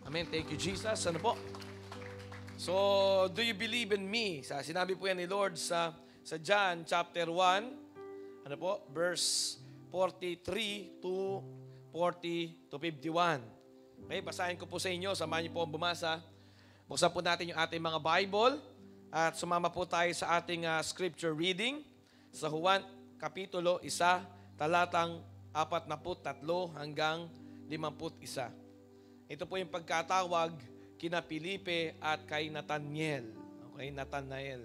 Amen. Thank you, Jesus. Ano po? So, do you believe in me? Sinabi po yan ni Lord sa John chapter 1, ano po, verse 43 to 40 to 51. Okay, basahin ko po sa inyo. Samahan niyo po ang bumasa. Buksan po natin yung ating mga Bible at sumama po tayo sa ating scripture reading sa Juan Kapitulo 1, talatang 43 hanggang 51. Ito po yung pagkatawag kina Felipe at kay Nathaniel. Okay, Nathanael.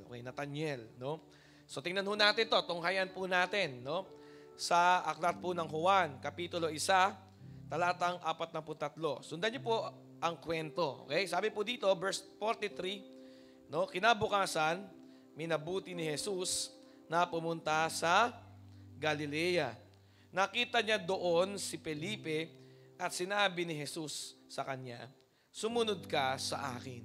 Okay, Nathaniel, no? So tingnan ho natin to, tunghayan po natin, no? Sa aklat po ng Juan, Kapitulo 1, talatang 43. Sundan niyo po ang kwento. Okay? Sabi po dito, verse 43, no? Kinabukasan, minabuti ni Jesus na pumunta sa Galilea. Nakita niya doon si Felipe at sinabi ni Jesus sa kanya, sumunod ka sa akin.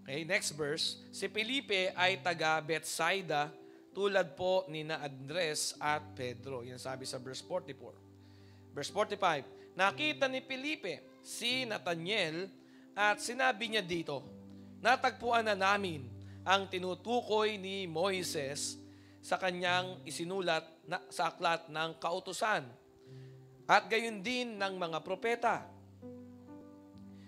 Okay, next verse. Si Felipe ay taga Bethsaida, tulad po ni na Andres at Pedro. Yan sabi sa verse 44. Verse 45. Nakita ni Felipe si Nathaniel at sinabi niya dito, natagpuan na namin ang tinutukoy ni Moises sa kanyang isinulat sa aklat ng kautusan at gayon din ng mga propeta.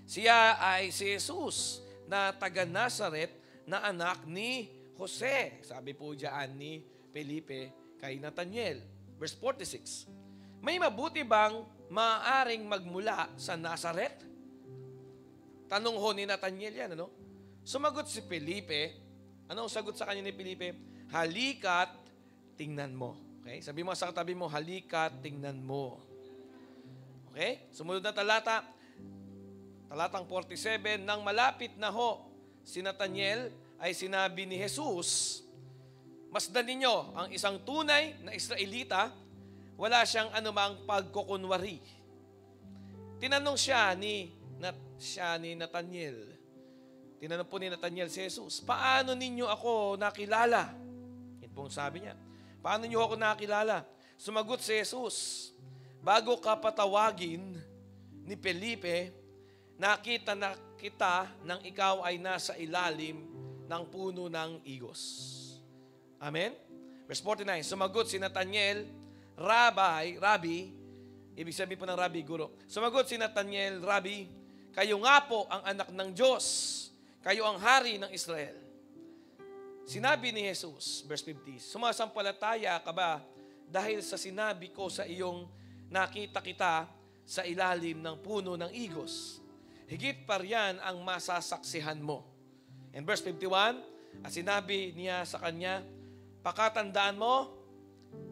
Siya ay si Jesus na taga Nazaret na anak ni Jose. Sabi po diyan ni Felipe kay Nathaniel. Verse 46. May mabuti bang maaaring magmula sa Nazaret? Tanong ho ni Nathaniel yan, ano? Sumagot si Felipe. Anong sagot sa kanya ni Felipe? Halika't tingnan mo. Okay? Sabi mo sa katabi mo, halika't tingnan mo. Okay? Sumunod na talata. Talatang 47, nang malapit na ho si Nathaniel ay sinabi ni Jesus, masdan ninyo ang isang tunay na Israelita, wala siyang anumang pagkukunwari. Tinanong siya ni Nathaniel. Tinanong po ni Nathaniel si Jesus, paano ninyo ako nakilala? Yan pong sabi niya. Paano niyo ako nakilala? Sumagot si Jesus, bago ka patawagin ni Felipe, nakita na kita nang ikaw ay nasa ilalim ng puno ng igos. Amen? Verse 49, sumagot si Nathaniel, Rabbi, ibig sabihin po ng Rabbi, guro. Sumagot si Nathaniel, Rabbi, kayo nga po ang anak ng Diyos, kayo ang hari ng Israel. Sinabi ni Jesus, verse 50, sumasampalataya ka ba dahil sa sinabi ko sa iyong nakita kita sa ilalim ng puno ng igos? Higit pa riyan ang masasaksihan mo. In verse 51, at sinabi niya sa kanya, pakatandaan mo,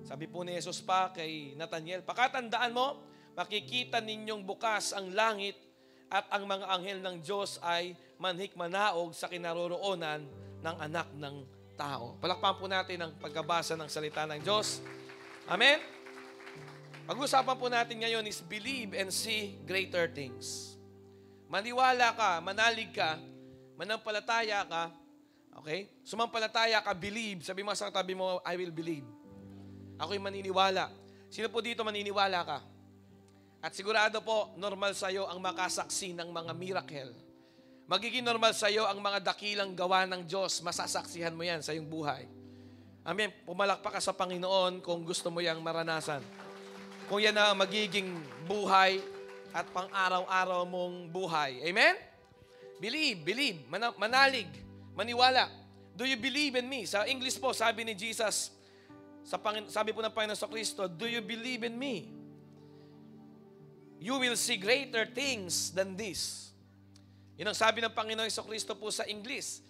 sabi po ni Jesus pa kay Nathaniel, pakatandaan mo, makikita ninyong bukas ang langit at ang mga anghel ng Diyos ay manhik-manaog sa kinaroroonan ng anak ng tao. Palakpakan po natin ang pagkabasa ng salita ng Diyos. Amen? Pag-usapan po natin ngayon is believe and see greater things. Maniwala ka, manalig ka, manampalataya ka, okay? Sumampalataya ka, believe. Sabi mo sa katabi mo, I will believe. Ako'y maniniwala. Sino po dito maniniwala ka? At sigurado po, normal sa'yo ang makasaksi ng mga miracle. Magiging normal sa'yo ang mga dakilang gawa ng Diyos. Masasaksihan mo yan sa iyong buhay. Amen. Pumalakpak ka sa Panginoon kung gusto mo yang maranasan. Kung yan ang magiging buhay at pang-araw-araw mong buhay. Amen? Believe, manalig, maniwala. Do you believe in me? Sa English po, sabi ni Jesus, sabi po ng Panginoon sa Kristo, do you believe in me? You will see greater things than this. Yun ang sabi ng Panginoon sa Kristo po sa English.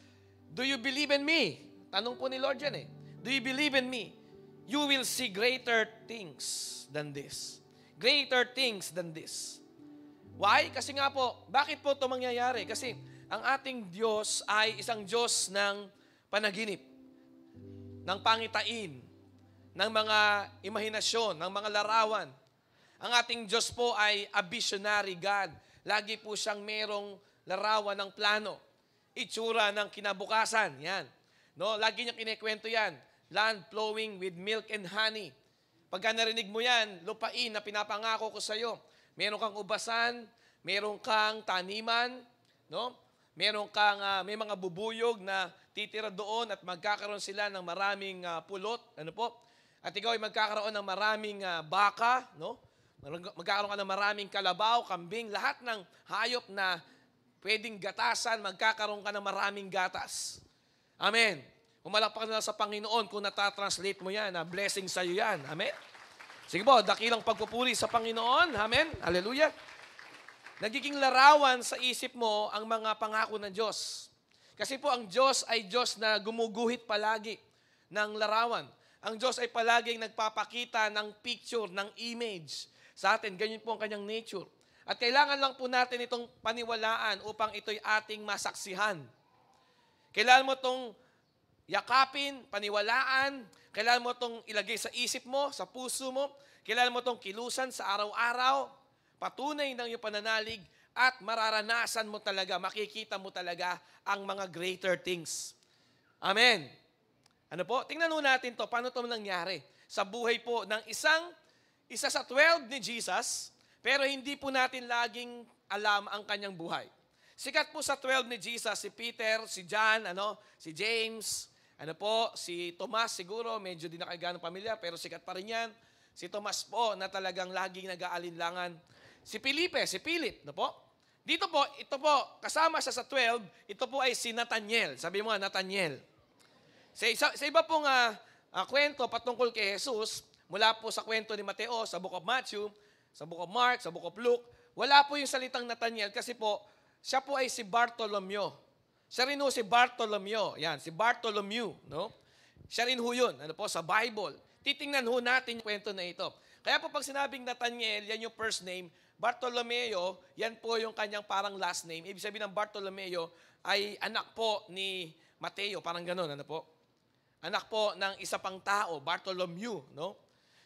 Do you believe in me? Tanong po ni Lord yan eh. Do you believe in me? You will see greater things than this. Greater things than this. Why? Kasi nga po, bakit po ito mangyayari? Kasi ang ating Diyos ay isang Diyos ng panaginip, ng pangitain, ng mga imahinasyon, ng mga larawan. Ang ating Diyos po ay a visionary God. Lagi po siyang merong larawan ng plano. Itsura ng kinabukasan. Yan. No? Lagi niyang kinikwento yan. Land flowing with milk and honey. Pagka narinig mo yan, lupain na pinapangako ko sa iyo. meron kang ubasan, meron kang taniman, no? Meron kang may mga bubuyog na titira doon at magkakaroon sila ng maraming pulot, ano po? At ikaw ay magkakaroon ng maraming baka, no? Magkakaroon ka ng maraming kalabaw, kambing, lahat ng hayop na pwedeng gatasan, magkakaroon ka ng maraming gatas. Amen. Umalakpak na sa Panginoon kung natatranslate mo yan, na blessing sa iyo yan. Amen. Sige po, dakilang pagpupuri sa Panginoon. Amen. Hallelujah. Nagiging larawan sa isip mo ang mga pangako ng Diyos. Kasi po ang Diyos ay Diyos na gumuguhit palagi ng larawan. Ang Diyos ay palaging nagpapakita ng picture, ng image sa atin. Ganyan po ang kanyang nature. At kailangan lang po natin itong paniwalaan upang ito'y ating masaksihan. Kailangan mo itong yakapin, paniwalaan. Kailangan mo itong ilagay sa isip mo, sa puso mo. Kailangan mo itong kilusan sa araw-araw. Patunay ng iyong pananalig at mararanasan mo talaga, makikita mo talaga ang mga greater things. Amen. Ano po? Tingnan natin to. Paano ito nangyari? Sa buhay po ng isa sa 12 ni Jesus, pero hindi po natin laging alam ang kanyang buhay. Sikat po sa 12 ni Jesus, si Peter, si John, si James, si Tomas siguro, medyo di na kayo ganong pamilya, pero sikat pa rin yan. Si Tomas po na talagang laging nag-aalinlangan. Si Philip, no po? Dito po, ito po, kasama siya sa 12, ito po ay si Nathaniel. Sabi mo nga, Nathaniel. Sa iba pong kwento patungkol kay Jesus, mula po sa kwento ni Mateo, sa Book of Matthew, sa Book of Mark, sa Book of Luke, wala po yung salitang Nathaniel kasi po, siya po ay si Bartolomeo. Siya rin ho si Bartolomeo. Yan, si Bartholomew, no? Siya rin ho yun, sa Bible. Titingnan ho natin yung kwento na ito. Kaya po pag sinabing Nathaniel, yan yung first name. Bartolomeo, yan po yung kanyang parang last name. Ibig sabihin ng Bartolomeo ay anak po ni Mateo, parang gano'n, Anak po ng isa pang tao, Bartholomew, no?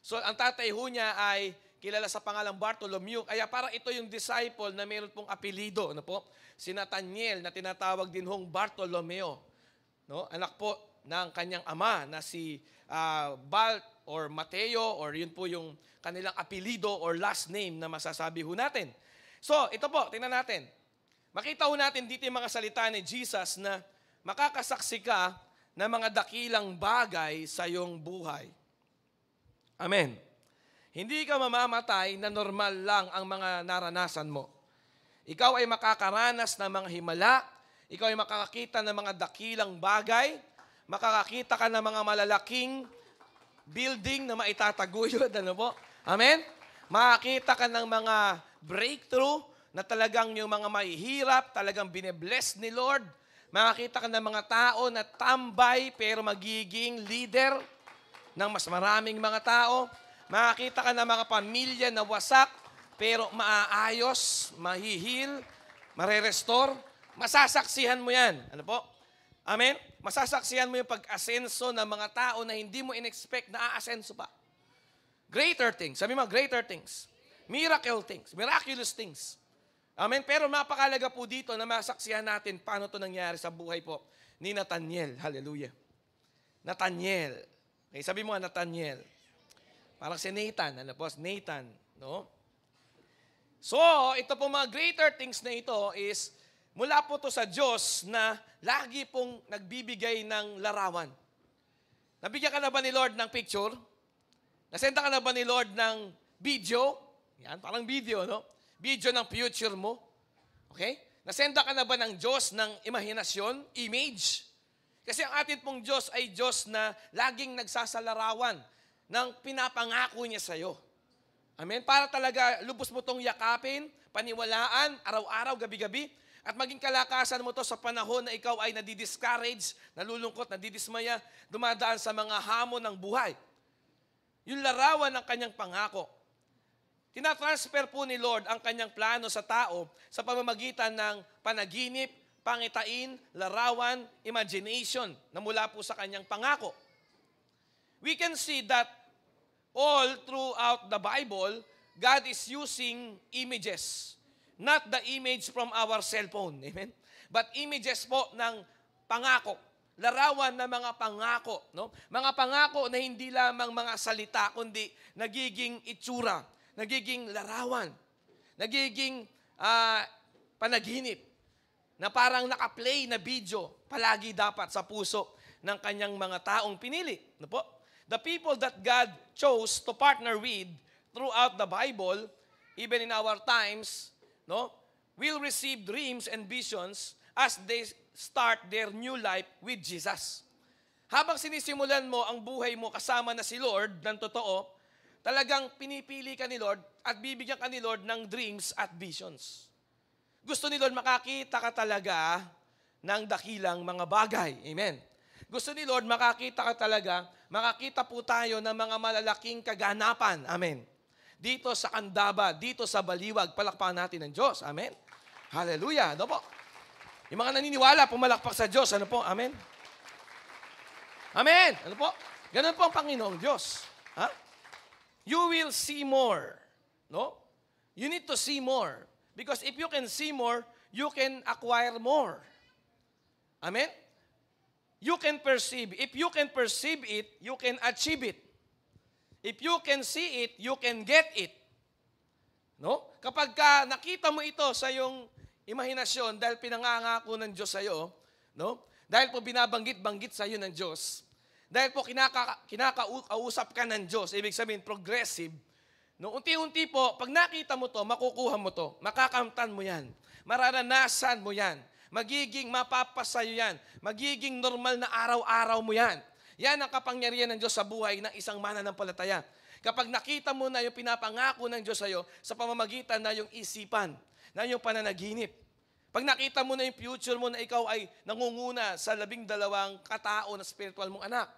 So, ang tatay ho niya ay kilala sa pangalang Bartholomew. Kaya parang ito yung disciple na meron pong apelido, Si Nathaniel na tinatawag din hong Bartolomeo, no? Anak po ng kanyang ama na si Balt or Mateo or yun po yung kanilang apelido or last name na masasabi ho natin. So, ito po, tingnan natin. Makita ho natin dito yung mga salita ni Jesus na makakasaksi ka ng mga dakilang bagay sa iyong buhay. Amen. Hindi ka mamamatay na normal lang ang mga naranasan mo. Ikaw ay makakaranas ng mga himala, ikaw ay makakakita ng mga dakilang bagay, makakakita ka ng mga malalaking building na maitataguyod, Amen? Makakita ka ng mga breakthrough na talagang yung mga mahihirap, talagang binebless ni Lord. Makakita ka ng mga tao na tambay pero magiging leader ng mas maraming mga tao. Makakita ka ng mga pamilya na wasak pero maaayos, mahihil, marerestore. Masasaksihan mo yan. Amen? Masasaksihan mo yung pag-asenso ng mga tao na hindi mo in-expect na aasenso pa. Greater things. Sabi mo, greater things. Miraculous things. Amen? Pero napakalaga po dito na masaksihan natin paano ito nangyari sa buhay po ni Nathaniel. Hallelujah. Nathaniel. Okay, sabi mo nga, Nathaniel. Parang si Nathan. Nathan. No? So, ito po mga greater things na ito is mula po to sa Diyos na lagi pong nagbibigay ng larawan. Nabigyan ka na ba ni Lord ng picture? Nasenda ka na ba ni Lord ng video? Yan, parang video, Video ng future mo. Okay? Nasenda ka na ba ng Diyos ng imahinasyon, image? Kasi ang atin pong Diyos ay Diyos na laging nagsasalarawan ng pinapangako niya sa'yo. Amen? Para talaga lubos mo tong yakapin, paniwalaan, araw-araw, gabi-gabi, at maging kalakasan mo to sa panahon na ikaw ay nadidiscourage, nalulungkot, nadidismaya, dumadaan sa mga hamon ng buhay. Yung larawan ng kanyang pangako. Tinatransfer po ni Lord ang kanyang plano sa tao sa pamamagitan ng panaginip, pangitain, larawan, imagination na mula po sa kanyang pangako. We can see that all throughout the Bible, God is using images. Not the image from our cellphone. Amen? But images po ng pangako. Larawan ng mga pangako. Mga pangako na hindi lamang mga salita, kundi nagiging itsura, nagiging larawan. nagiging panaginip na parang naka-play na video palagi dapat sa puso ng kanyang mga taong pinili. No po? The people that God chose to partner with throughout the Bible, even in our times, no, will receive dreams and visions as they start their new life with Jesus. Habang sinisimulan mo ang buhay mo kasama na si Lord ng totoo, talagang pinipili ka ni Lord at bibigyan ka ni Lord ng dreams at visions. Gusto ni Lord makakita ka talaga ng dakilang mga bagay. Amen. Gusto ni Lord makakita ka talaga, makakita po tayo ng mga malalaking kaganapan. Amen. Dito sa Candaba, dito sa Baliwag, palakpakan natin ng Diyos. Amen. Hallelujah. Ano po? Yung mga naniniwala, pumalakpak sa Diyos. Ano po? Amen. Amen. Ano po? Ganun po ang Panginoong Diyos. Ha? You will see more. No? You need to see more. Because if you can see more, you can acquire more. Amen? You can perceive. If you can perceive it, you can achieve it. If you can see it, you can get it. No? Kapag ka nakita mo ito sa iyong imahinasyon dahil pinangangako ng Diyos sa iyo, no? Dahil po binabanggit-banggit sa iyo ng Diyos, dahil po kinakausap ka ng Diyos, ibig sabihin progressive, no? Unti-unti po, pag nakita mo to, makukuha mo to, makakamtan mo yan, mararanasan mo yan, magiging mapapasayo yan, magiging normal na araw-araw mo yan. Yan ang kapangyarihan ng Diyos sa buhay ng isang mananampalataya. Kapag nakita mo na yung pinapangako ng Diyos sa iyo sa pamamagitan na yung isipan, na yung pananaginip. Pag nakita mo na yung future mo na ikaw ay nangunguna sa 12 katao na spiritual mong anak.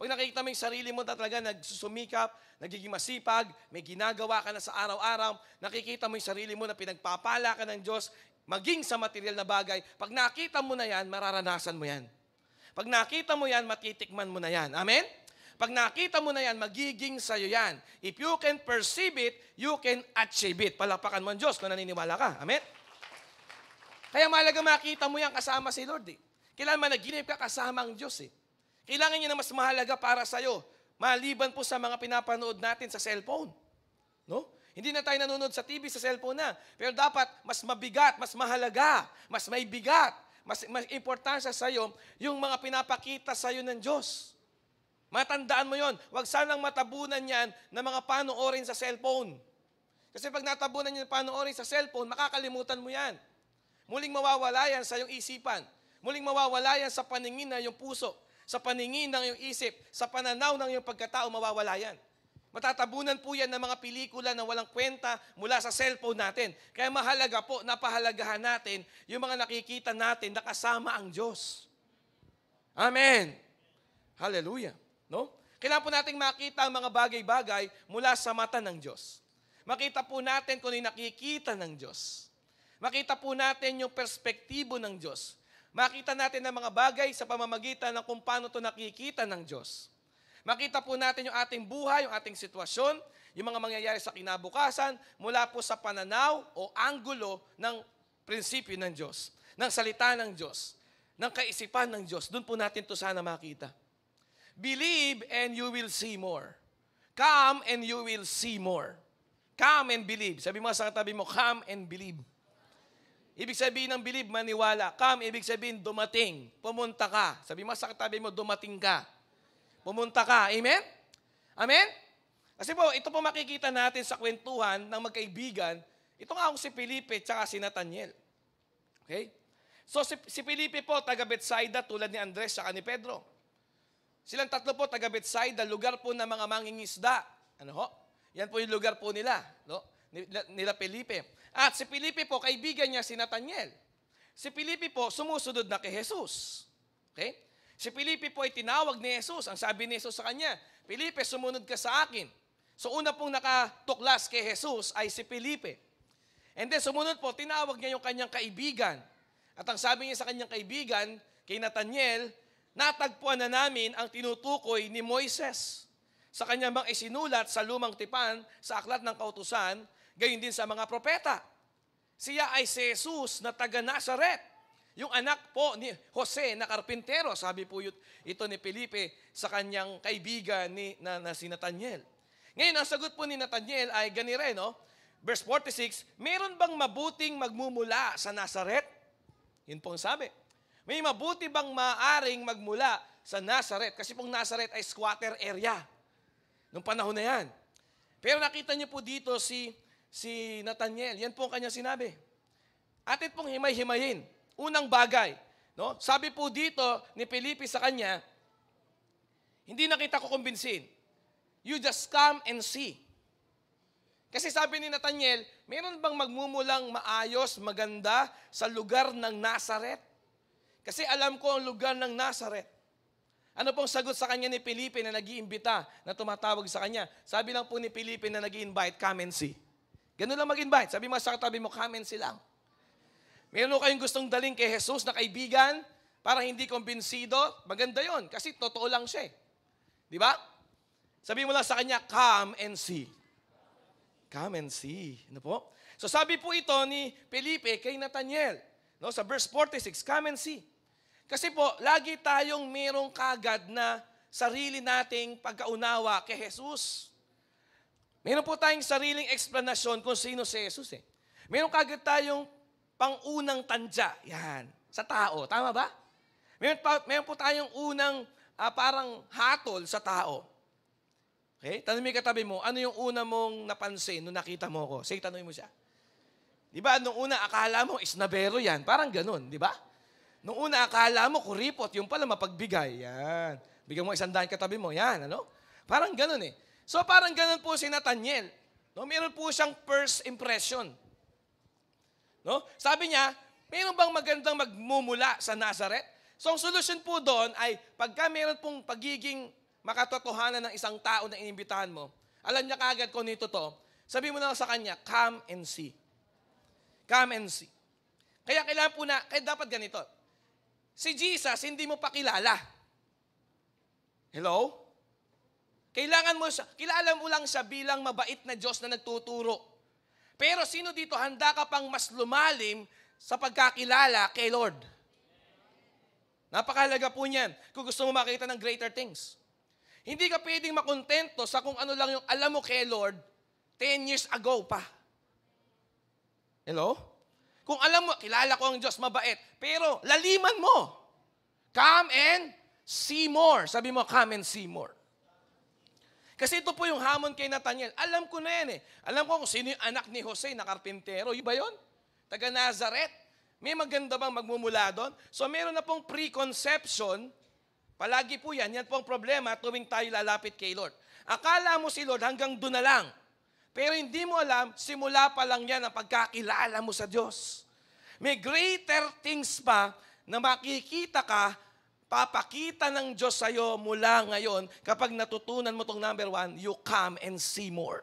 Pag nakita mo yung sarili mo na talaga nagsusumikap, nagiging masipag, may ginagawa ka na sa araw-araw, nakikita mo yung sarili mo na pinagpapala ka ng Diyos, maging sa material na bagay, pag nakita mo na yan, mararanasan mo yan. Pag nakita mo yan, matitikman mo na yan. Amen? Pag nakita mo na yan, magiging sa'yo yan. If you can perceive it, you can achieve it. Palakpakan mo ang Diyos kung naniniwala ka. Amen? Kaya mahalaga makita mo yan kasama si Lord. Kailangan managinip ka kasama ang Diyos. Kailangan niya na mas mahalaga para sa'yo, maliban po sa mga pinapanood natin sa cellphone. No? Hindi na tayo nanonood sa TV, sa cellphone na. Pero dapat mas mabigat, mas mahalaga, mas may bigat, mas importansya sa'yo yung mga pinapakita sa'yo ng Diyos. Matandaan mo yon. Huwag sanang matabunan yan ng mga panoorin sa cellphone. Kasi pag natabunan yan ng panoorin sa cellphone, makakalimutan mo yan. Muling mawawala yan sa iyong isipan. Muling mawawala yan sa paningin ng iyong puso, sa paningin ng iyong isip, sa pananaw ng iyong pagkatao, mawawala yan. Matatabunan po yan ng mga pelikula na walang kwenta mula sa cellphone natin. Kaya mahalaga po, napahalagahan natin yung mga nakikita natin na kasama ang Diyos. Amen. Hallelujah. No? Kailangan po natin makita ang mga bagay-bagay mula sa mata ng Diyos. Makita po natin kung ano yung nakikita ng Diyos. Makita po natin yung perspektibo ng Diyos. Makita natin ang mga bagay sa pamamagitan ng kung paano ito nakikita ng Diyos. Makita po natin yung ating buhay, yung ating sitwasyon, yung mga mangyayari sa kinabukasan mula po sa pananaw o anggulo ng prinsipyo ng Diyos, ng salita ng Diyos, ng kaisipan ng Diyos. Doon po natin ito sana makita. Believe and you will see more. Come and you will see more. Come and believe. Sabi mo sa katabi mo, come and believe. Ibig sabihin ng believe, maniwala. Come, ibig sabihin dumating. Pumunta ka. Sabi mo sa katabi mo, dumating ka. Pumunta ka. Amen? Amen? Kasi po, ito po makikita natin sa kwentuhan ng magkaibigan. Ito nga si Felipe at si Nathaniel. Okay? So si Felipe po, taga Bethsaida, tulad ni Andres at ni Pedro. Silang tatlo po, taga Bethsaida, lugar po ng mga mangingisda. Ano ho? Yan po yung lugar po nila. No? Nila Felipe. At si Felipe po, kaibigan niya si Nathaniel. Si Felipe po, sumusunod na kay Jesus. Okay? Si Felipe po ay tinawag ni Jesus. Ang sabi ni Jesus sa kanya, Felipe, sumunod ka sa akin. So una pong nakatuklas kay Jesus ay si Felipe. And then sumunod po, tinawag niya yung kanyang kaibigan. At ang sabi niya sa kanyang kaibigan, kay Nathaniel, natagpuan na namin ang tinutukoy ni Moises sa kanyang mga isinulat sa lumang tipan, sa aklat ng kautusan, gayon din sa mga propeta. Siya ay si Jesus na taga Nazaret. Yung anak po ni Jose na karpintero, sabi po ito ni Felipe sa kanyang kaibigan na si Nathaniel. Ngayon, ang sagot po ni Nathaniel ay ganire, no? verse 46, meron bang mabuting magmumula sa Nazaret? Yun po ang sabi. May mabuti bang maaring magmula sa Nazaret? Kasi pong Nazaret ay squatter area nung panahon na yan. Pero nakita niyo po dito si Nathanael. Yan po ang kanyang sinabi. Atin pong himay-himayin. Unang bagay. No? Sabi po dito ni Felipe sa kanya, hindi na kita kukumbinsin. You just come and see. Kasi sabi ni Nathanael, meron bang magmumulang maayos, maganda sa lugar ng Nazaret? Kasi alam ko ang lugar ng Nazaret. Ano pong sagot sa kanya ni Felipe na nag-iimbita, na tumatawag sa kanya? Sabi lang po ni Felipe na nag-i-invite, come and see. Ganun lang mag-invite. Sabi mo sa katabi mo, come and see lang. Meron kayong gustong daling kay Jesus na kaibigan para hindi kumbinsido? Maganda yon kasi totoo lang siya. Di ba? Sabi mo lang sa kanya, come and see. Come and see. Ano po? So sabi po ito ni Felipe kay Nathanael, no, sa verse 46, come and see. Kasi po, lagi tayong merong kagad na sarili nating pagkaunawa kay Jesus. Meron po tayong sariling eksplanasyon kung sino si Jesus eh. Meron kagad tayong pangunang tandya. Yan. Sa tao. Tama ba? Meron po tayong unang parang hatol sa tao. Okay? Tanong mo yung katabi mo, ano yung una mong napansin nung nakita mo ko? Sige, tanongin mo siya. Di ba, nung una akala mo, isnabero yan. Parang ganun, di ba? Nung una akala mo, kuripot, yung pala mapagbigay. Yan. Bigyan mo 100 katabi mo. Yan, ano? Parang ganun eh. So, parang ganun po si Nathanael. No? Meron po siyang first impression. No? Sabi niya, meron bang magandang magmumula sa Nazaret? So, ang solusyon po doon ay pagka meron pong pagiging makatotohanan ng isang tao na inimbitahan mo, alam niya kaagad kung nito to, sabi mo lang sa kanya, come and see. Come and see. Kaya kailangan po na, kaya dapat ganito. Si Jesus, hindi mo pa kilala. Hello? Kilala mo lang siya bilang mabait na Diyos na nagtuturo. Pero sino dito handa ka pang mas lumalim sa pagkakilala kay Lord? Napakahalaga po niyan kung gusto mo makita ng greater things. Hindi ka pwedeng makontento sa kung ano lang yung alam mo kay Lord 10 years ago pa. Hello? Kung alam mo, kilala ko ang Diyos, mabait. Pero laliman mo. Come and see more. Sabi mo, come and see more. Kasi ito po yung hamon kay Nathanael. Alam ko na yan eh. Alam ko kung sino yung anak ni Jose na karpintero. Yung ba yun? Taga Nazaret. May maganda bang magmumula doon? So meron na pong preconception. Palagi po yan. Yan po ang problema tuwing tayo lalapit kay Lord. Akala mo si Lord hanggang doon na lang. Pero hindi mo alam, simula pa lang yan ang pagkakilala mo sa Diyos. May greater things pa na makikita ka, papakita ng Diyos sa'yo mula ngayon kapag natutunan mo tong number 1, you come and see more.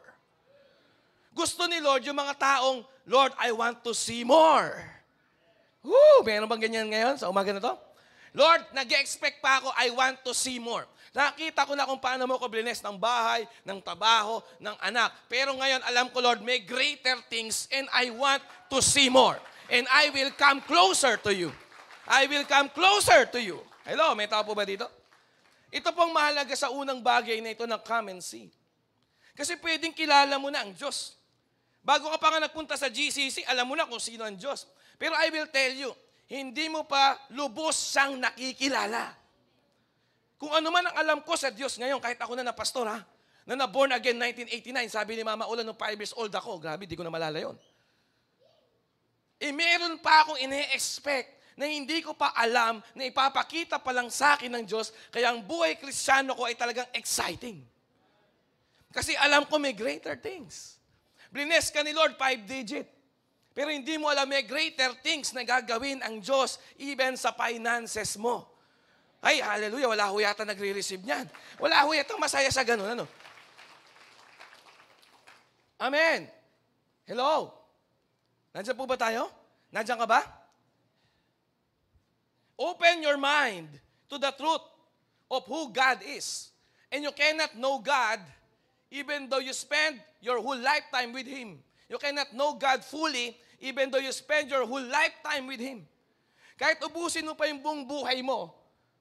Gusto ni Lord yung mga taong, Lord, I want to see more. Woo! Meron bang ganyan ngayon sa umaga na to? Lord, nag-expect pa ako, I want to see more. Nakita ko na kung paano mo ko blines ng bahay, ng trabaho, ng anak. Pero ngayon, alam ko, Lord, may greater things and I want to see more. And I will come closer to you. I will come closer to you. Hello, may tao po ba dito? Ito pong mahalaga sa unang bagay na ito ng come and see. Kasi pwedeng kilala mo na ang Diyos. Bago ka pa nga nagpunta sa GCC, alam mo na kung sino ang Diyos. Pero I will tell you, hindi mo pa lubos siyang nakikilala. Kung ano man ang alam ko sa Diyos ngayon, kahit ako na pastor na born again 1989, sabi ni Mama Ola nung 5 years old ako, grabe, di ko na malala yun. Meron pa akong ine-expect na hindi ko pa alam na ipapakita pa lang sa akin ng Diyos, kaya ang buhay Kristiyano ko ay talagang exciting. Kasi alam ko may greater things. Blines ka ni Lord 5-digit. Pero hindi mo alam may greater things na gagawin ang Diyos even sa finances mo. Ay, hallelujah, wala ho yata nagre-receive niyan. Wala ho yata masaya sa ganun, ano? Amen. Hello? Nandiyan po ba tayo? Nandiyan ka ba? Open your mind to the truth of who God is. And you cannot know God even though you spend your whole lifetime with Him. You cannot know God fully even though you spend your whole lifetime with Him. Kahit ubusin mo pa yung buong buhay mo,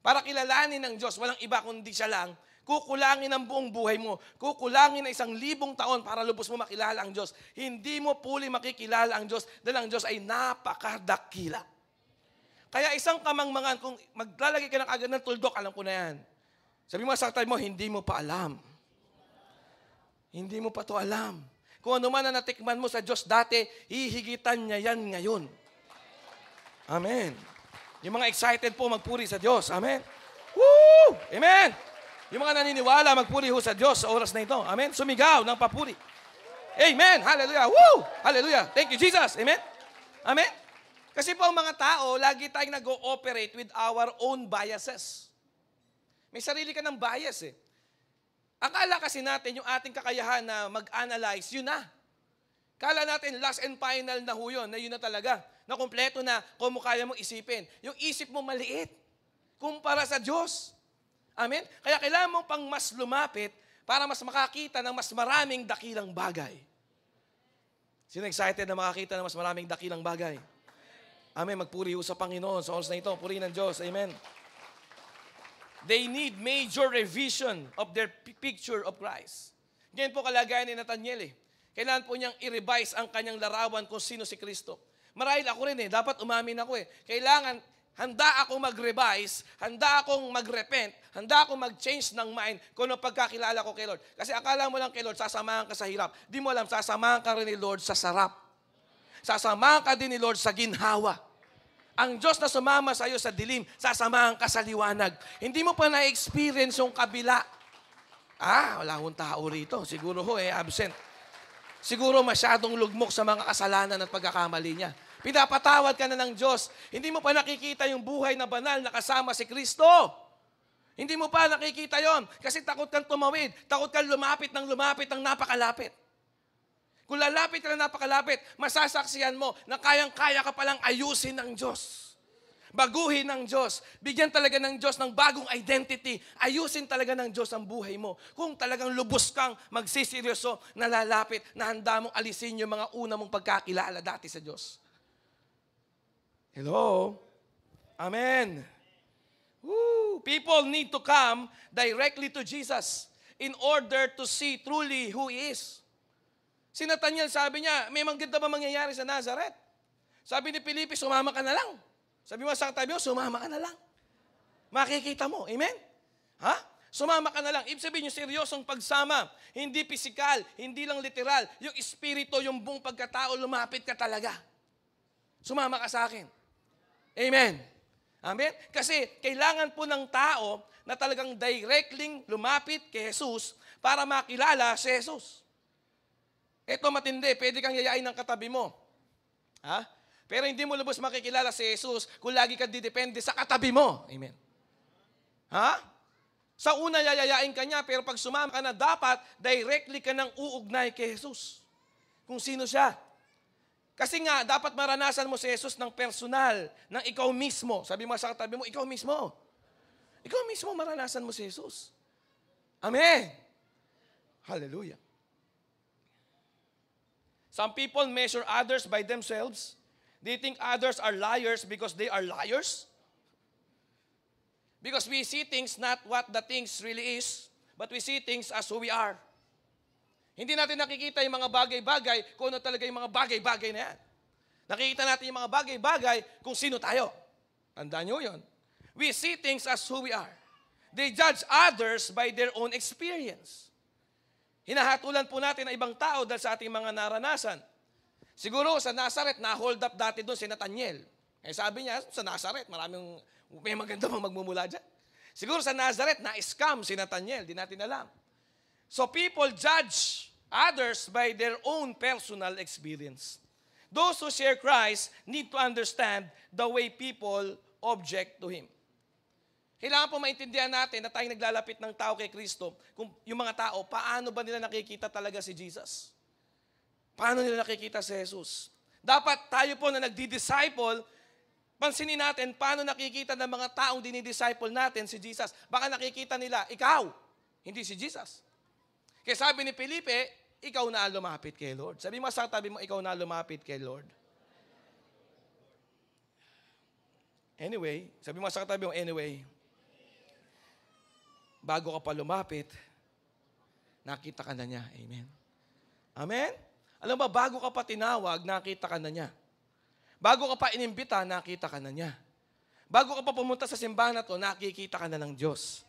para kilalanin ng Diyos, walang iba kundi siya lang, Kukulangin ang buong buhay mo. Kukulangin na 1,000 taon para lubos mo makilala ang Diyos. Hindi mo puli makikilala ang Diyos dahil ang Diyos ay napakadakila. Kaya isang kamangmangan, kung maglalagay ka ng agad ng tuldok, alam ko na yan. Sabi mo sa tayo mo, hindi mo pa alam. Hindi mo pa to alam. Kung ano man na natikman mo sa Diyos dati, hihigitan niya yan ngayon. Amen. Yung mga excited po, magpuri sa Diyos. Amen. Woo! Amen. Yung mga naniniwala, magpuri ho sa Diyos sa oras na ito. Amen. Sumigaw ng papuri. Amen. Hallelujah. Woo! Hallelujah. Thank you, Jesus. Amen. Amen. Kasi po ang mga tao, lagi tayong nag-ooperate with our own biases. May sarili ka ng bias eh. Akala kasi natin yung ating kakayahan na mag-analyze, yun na. Kala natin last and final na ho yun, na yun na talaga. Na kompleto na kung mo kaya mong isipin. Yung isip mo maliit kumpara sa Diyos. Amen? Kaya kailangan mong pang mas lumapit para mas makakita ng mas maraming dakilang bagay. Sino excited na makakita ng mas maraming dakilang bagay? Amen. Magpuri ho sa Panginoon sa oras na ito. Puri ng Diyos. Amen. They need major revision of their picture of Christ. Ganyan po kalagayan ni Nathaniel eh. Kailangan po niyang i-revise ang kanyang larawan kung sino si Kristo. Marahil ako rin eh. Dapat umamin ako eh. Kailangan, handa akong mag-revise, handa akong mag-repent, handa akong mag-change ng mind kung ano pagkakilala ko kay Lord. Kasi akala mo lang kay Lord, sasamahan ka sa hirap. Di mo alam, sasamahan ka rin ni Lord sa sarap. Sasamahan ka din ni Lord sa ginhawa. Ang Diyos na sumama sa iyo sa dilim, sasamahan ka sa liwanag. Hindi mo pa na-experience yung kabila. Wala akong tao rito. Siguro absent. Siguro masyadong lugmok sa mga kasalanan at pagkakamali niya. Pinapatawad ka na ng Diyos. Hindi mo pa nakikita yung buhay na banal na kasama si Kristo. Hindi mo pa nakikita yon kasi takot kang tumawid. Takot kang lumapit ng napakalapit. Kung lalapit ka na napakalapit, masasaksihan mo na kayang-kaya ka palang ayusin ng Diyos. Baguhin ng Diyos. Bigyan talaga ng Diyos ng bagong identity. Ayusin talaga ng Diyos ang buhay mo. Kung talagang lubos kang magsiseryoso, nalalapit, na handa mong alisin yung mga una mong pagkakilala dati sa Diyos. Hello? Amen. Woo! People need to come directly to Jesus in order to see truly who He is. Si Nathaniel, sabi niya, may maganda ba mangyayari sa Nazareth? Sabi ni Felipe, sumama ka na lang. Sabi mo sa tabi mo, sumama ka na lang. Makikita mo. Amen? Sumama ka na lang. Ibig sabihin yung seryosong pagsama. Hindi pisikal, hindi lang literal. Yung espiritu, yung buong pagkatao, lumapit ka talaga. Sumama ka sa akin. Amen? Amen? Kasi kailangan po ng tao na talagang directly lumapit kay Jesus para makilala si Jesus. Ito matindi, pwede kang yayain ng katabi mo. Pero hindi mo lubos makikilala si Jesus kung lagi ka didepende sa katabi mo. Amen. Sa una yayayain ka niya, pero pag sumama ka na, dapat directly ka nang uugnay kay Jesus. Kung sino siya. Kasi nga, dapat maranasan mo si Jesus ng personal, ng ikaw mismo. Sabi mo sa katabi mo, ikaw mismo. Ikaw mismo maranasan mo si Jesus. Amen. Hallelujah. Some people measure others by themselves. They think others are liars because they are liars. Because we see things not what the things really is, but we see things as who we are. Hindi natin nakikita yung mga bagay-bagay kung ano talaga yung mga bagay-bagay na yan. Nakikita natin yung mga bagay-bagay kung sino tayo. Tandaan nyo yun. We see things as who we are. They judge others by their own experience. Hinahatulan po natin ang ibang tao dahil sa ating mga naranasan. Siguro sa Nazareth, na-hold up dati doon si Nathaniel. Sabi niya, sa Nazareth, may maganda bang magmumula dyan. Siguro sa Nazareth, na-scam si Nathaniel, di natin alam. So people judge others by their own personal experience. Those who share Christ need to understand the way people object to Him. Kailangan po maintindihan natin na tayong naglalapit ng tao kay Kristo, kung yung mga tao, paano ba nila nakikita talaga si Jesus? Paano nila nakikita si Jesus? Dapat tayo po na nagdi-disciple, pansinin natin paano nakikita ng mga taong dinidisciple natin si Jesus. Baka nakikita nila, ikaw, hindi si Jesus. Kaya sabi ni Felipe, ikaw na lumapit kay Lord. Sabi mo sa tabi mo, ikaw na lumapit kay Lord. Anyway, sabi mo sa tabi mo, anyway. bago ka pa lumapit, nakita ka na niya. Amen? Amen? Alam ba, bago ka pa tinawag, nakita ka na niya. Bago ka pa inimbita, nakita ka na niya. Bago ka pa pumunta sa simbahan na to, nakikita ka na ng Diyos.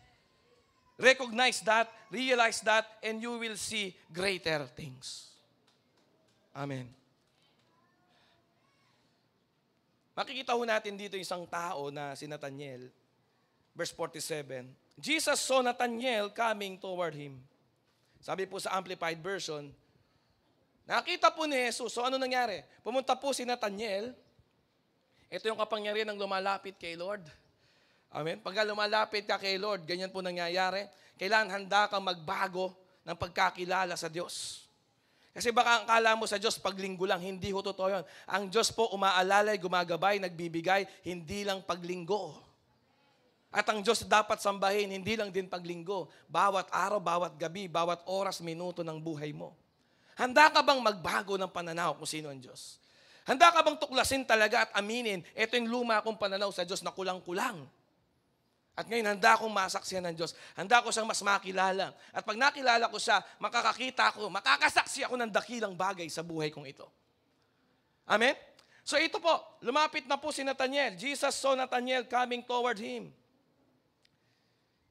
Recognize that, realize that, and you will see greater things. Amen. Makikita ho natin dito isang tao na si Nathanael. Verse 47, Jesus saw Nathanael coming toward him. Sabi po sa Amplified Version, nakita po ni Jesus. So ano nangyari? Pumunta po si Nathanael. Ito yung kapangyarihan ng lumalapit kay Lord. Amen? Pagka lumalapit ka kay Lord, ganyan po nangyayari. Kailangan handa kang magbago ng pagkakilala sa Diyos. Kasi baka ang kala mo sa Diyos paglinggo lang, hindi ho totoo yun. Ang Diyos po umaalalay, gumagabay, nagbibigay, hindi lang paglinggo. At ang Diyos dapat sambahin, hindi lang din paglinggo. Bawat araw, bawat gabi, bawat oras, minuto ng buhay mo. Handa ka bang magbago ng pananaw kung sino ang Diyos? Handa ka bang tuklasin talaga at aminin, ito yung luma kong pananaw sa Diyos na kulang-kulang. At ngayon, handa akong masaksihan ng Diyos. Handa ko siyang mas makilala. At pag nakilala ko siya, makakakita ko, makakasaksi ako ng dakilang bagay sa buhay kong ito. Amen? So ito po, lumapit na po si Nathanael. Jesus saw Nathanael coming toward him.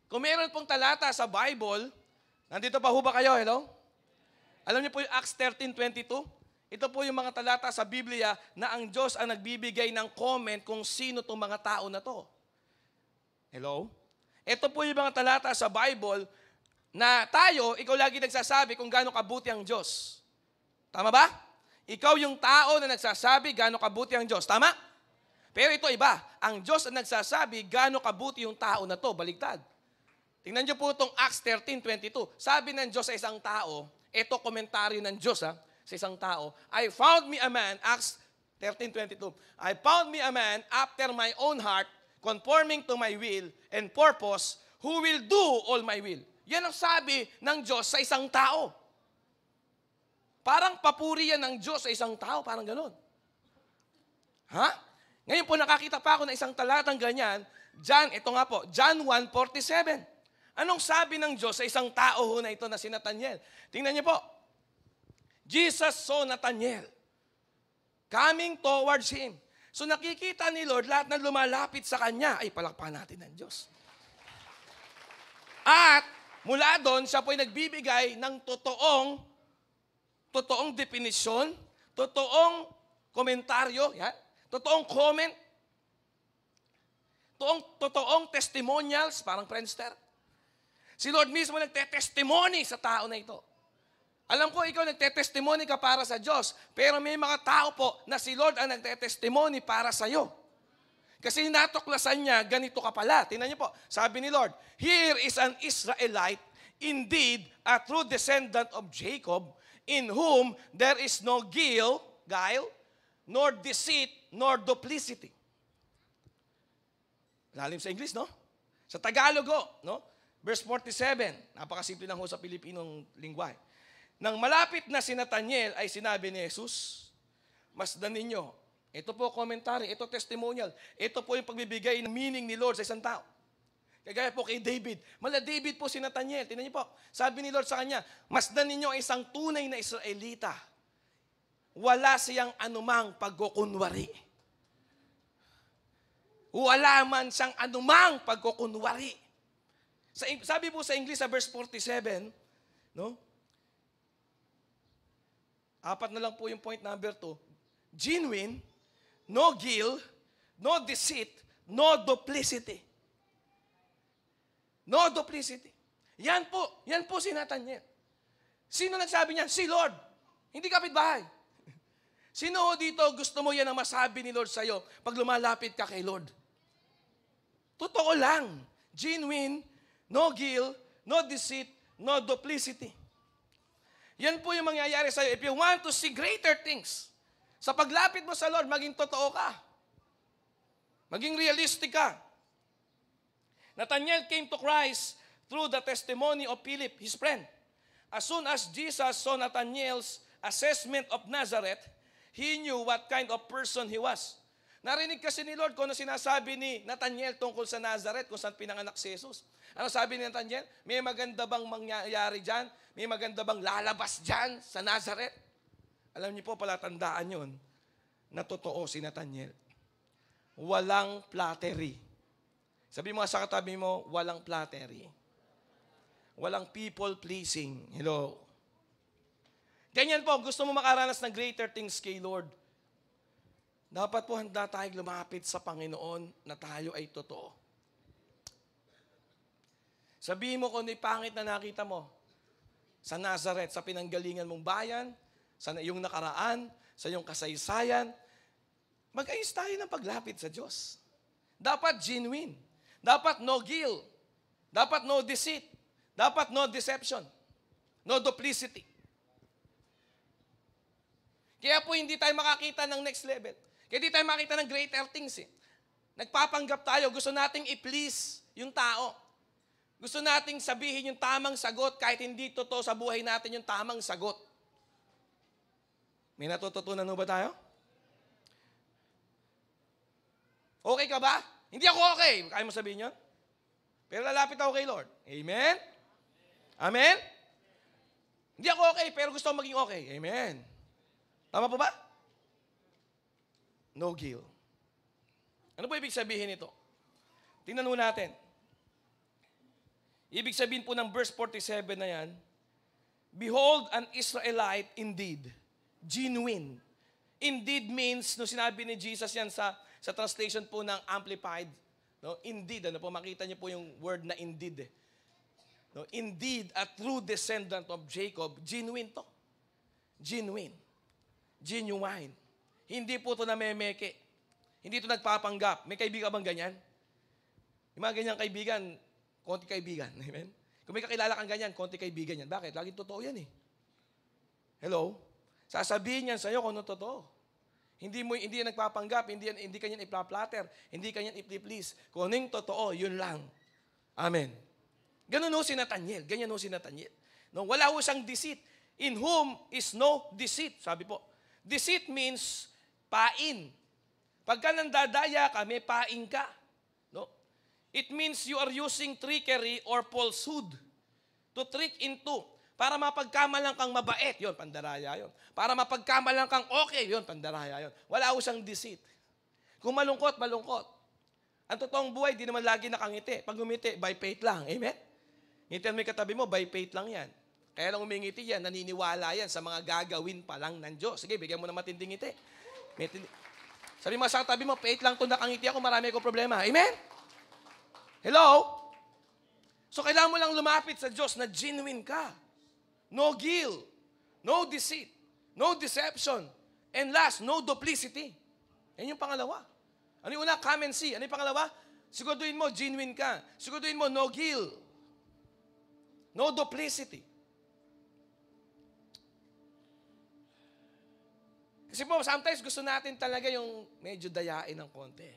Kung meron pong talata sa Bible, nandito pa ho ba kayo? Hello? Alam niyo po yung Acts 13:22? Ito po yung mga talata sa Biblia na ang Diyos ang nagbibigay ng comment kung sino itong mga tao na to. Hello? Ito po yung mga talata sa Bible na tayo, ikaw lagi nagsasabi kung gaano kabuti ang Diyos. Tama ba? Ikaw yung tao na nagsasabi gaano kabuti ang Diyos. Tama? Pero ito iba. Ang Diyos ang nagsasabi gaano kabuti yung tao na to. Baligtad. Tingnan niyo po itong Acts 13:22. Sabi ng Diyos sa isang tao, ito komentaryo ng Diyos sa isang tao, I found me a man, Acts 13:22, I found me a man after my own heart, conforming to my will and purpose, who will do all my will. Yan ang sabi ng Diyos sa isang tao. Parang papuri yan ng Diyos sa isang tao, parang ganun. Ha? Ngayon po nakakita pa ako ng isang talatang ganyan, ito nga po, John 1:47. Anong sabi ng Diyos sa isang tao ho na ito na si Nathanael? Tingnan niyo po. Jesus saw Nathanael coming towards him. So nakikita ni Lord lahat na lumalapit sa kanya, ay palakpakan natin ng Diyos. At mula doon, siya po'y nagbibigay ng totoong definisyon, totoong komentaryo, yan, totoong comment, totoong testimonials, parang Friendster. Si Lord mismo nagte-testimony sa tao na ito. Alam ko, ikaw nagte-testimony ka para sa Diyos, pero may mga tao po na si Lord ang nagte-testimony para sa iyo. Kasi natuklasan niya, ganito ka pala. Tingnan niyo po, sabi ni Lord, here is an Israelite, indeed a true descendant of Jacob, in whom there is no guile, nor deceit, nor duplicity. Lalim sa English, no? Sa Tagalog, no? Verse 47, napakasimple lang ho sa Pilipinong lingwahe. Nang malapit na si Nathanael ay sinabi ni Jesus, masdan ninyo. Ito po komentary, ito testimonial. Ito po yung pagbibigay ng meaning ni Lord sa isang tao. Kagaya po kay David. Mala David po si Nathanael. Tingnan niyo po, sabi ni Lord sa kanya, masdan ninyo ang isang tunay na Israelita. Wala siyang anumang pagkukunwari. Wala man siyang anumang pagkukunwari. Sabi po sa English sa verse 47, no? Apat na lang po yung point number 2. Genuine, no guile, no deceit, no duplicity. No duplicity. Yan po si Nathanael. Sino nagsabi niyan? Si Lord. Hindi kapitbahay. Sino dito gusto mo yan ang masabi ni Lord sa'yo pag lumalapit ka kay Lord? Totoo lang. Genuine, no guile, no deceit, no duplicity. Yan po yung mangyayari sa'yo. If you want to see greater things, sa paglapit mo sa Lord, maging totoo ka. Maging realistic ka. Nathanael came to Christ through the testimony of Philip, his friend. As soon as Jesus saw Nathanael's assessment of Nazareth, he knew what kind of person he was. Narinig kasi ni Lord kung ano sinasabi ni Nathaniel tungkol sa Nazareth, kung saan pinanganak si Jesus. Ano sabi ni Nathaniel? May maganda bang mangyayari dyan? May maganda bang lalabas dyan sa Nazareth? Alam niyo po, palatandaan yun na totoo si Nathaniel. Walang flattery. Sabi mo sa katabi mo, walang flattery. Walang people pleasing. Hello. Ganyan po, gusto mo makaranas ng greater things kay Lord. Dapat po handa tayong lumapit sa Panginoon na tayo ay totoo. Sabihin mo kung pangit na nakita mo sa Nazareth, sa pinanggalingan mong bayan, sa iyong nakaraan, sa iyong kasaysayan, mag-ayos tayo ng paglapit sa Diyos. Dapat genuine. Dapat no guilt. Dapat no deceit. Dapat no deception. No duplicity. Kaya po hindi tayo makakita ng next level. Kaya hindi tayo makita ng greater things. Nagpapanggap tayo. Gusto nating i-please yung tao. Gusto nating sabihin yung tamang sagot kahit hindi totoo sa buhay natin yung tamang sagot. May natututunan ba tayo? Okay ka ba? Hindi ako okay. Kaya mo sabihin yun? Pero lalapit ako kay Lord. Amen? Amen? Hindi ako okay, pero gusto ko maging okay. Amen. Tama po ba? No guilt. Ano po ibig sabihin nito? Tingnan mo natin. Ibig sabihin po ng verse 47 na yan, Behold, an Israelite indeed, genuine. Indeed means, no sinabi ni Jesus yan sa translation po ng Amplified, no? Indeed, ano po, makita niyo po yung word na indeed. No? Indeed, a true descendant of Jacob, genuine to. Genuine. Genuine. Hindi po to namemeke. Hindi to nagpapanggap. May kaibigan bang ganyan? Yung mga ganyang kaibigan, konti kaibigan. Amen? Kung may kakilala kang ganyan, konti kaibigan yan. Bakit? Laging totoo yan eh. Hello? Sasabihin yan sa'yo kung ano totoo. Hindi yan nagpapanggap, hindi kanyan ipla-platter, hindi kanyan ipli-please. Kung ano yung totoo, yun lang. Amen. Ganun ho si Nathaniel. Ganyan ho si Nathaniel. No, wala ho siyang deceit. In whom is no deceit. Sabi po, deceit means pain. Pagka nandadaya ka, may pain ka. No? It means you are using trickery or falsehood to trick into. Para mapagkamalang kang mabait, yun, pandaraya yun. Para mapagkamalang kang okay, yun, pandaraya yun. Wala ho siyang deceit. Kung malungkot, malungkot. Ang totoong buhay, di naman lagi nakangiti. Pag umiti, by faith lang. Amen? Ngitian mo yung katabi mo, by faith lang yan. Kaya lang umingiti yan, naniniwala yan sa mga gagawin pa lang ng Diyos. Sige, bigyan mo na matinding ngiti. Sabi mo sa katabi mo, faith lang to nakangiti ako, marami akong problema. Amen? Hello? So kailangan mo lang lumapit sa Diyos na genuine ka. No guilt, no deceit, no deception, and last, no duplicity. Yan yung pangalawa. Ano yung una? Come and see. Ano yung pangalawa? Siguraduhin mo, genuine ka. Siguraduhin mo, no guilt, no duplicity. Kasi po, sometimes gusto natin talaga yung medyo dayain ng konti.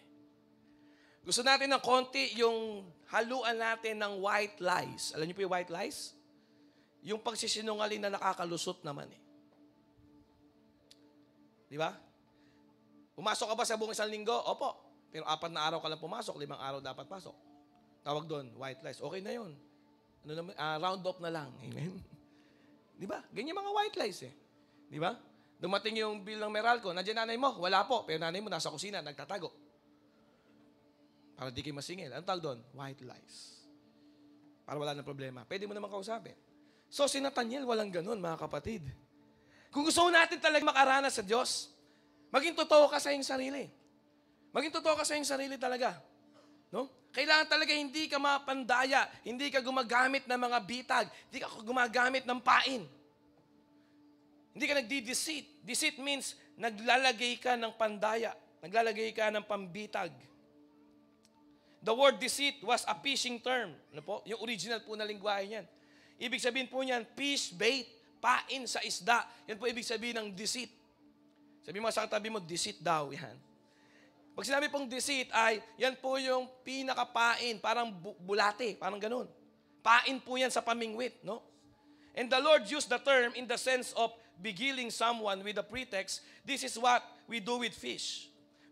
Gusto natin ng konti yung haluan natin ng white lies. Alam niyo po yung white lies? Yung pagsisinungaling na nakakalusot naman eh. Di ba? Pumasok ka ba sa buong isang linggo? Opo. Pero 4 na araw ka lang pumasok, 5 araw dapat pasok. Tawag doon, white lies. Okay na yun. Ano naman, round up na lang. Amen? Di ba? Ganyan mga white lies eh. Di ba? Dumating yung bill ng Meralco, nandiyan nanay mo? Wala po. Pero nanay mo nasa kusina, nagtatago. Para di kayo masingil. Anong tawag doon? White lies. Para wala na problema. Pwede mo naman kausapin. So, si Nathaniel, walang ganun, mga kapatid. Kung gusto natin talaga makaranas sa Diyos, maging totoo ka sa iyong sarili. Maging totoo ka sa iyong sarili talaga. No? Kailangan talaga hindi ka mapandaya, hindi ka gumagamit ng mga bitag, hindi ka gumagamit ng pain. Hindi ka nagdi-deceit. Deceit means naglalagay ka ng pandaya, naglalagay ka ng pambitag. The word deceit was a fishing term. Ano po? Yung original po na lingwahe niyan. Ibig sabihin po niyan, fish bait, pain sa isda. Yan po ibig sabihin ng deceit. Sabi mo sa katabi mo, deceit daw. Yan. Pag sinabi pong deceit ay, yan po yung pinakapain, parang bulate, parang ganun. Pain po yan sa pamingwit, no? And the Lord used the term in the sense of beguiling someone with a pretext. This is what we do with fish.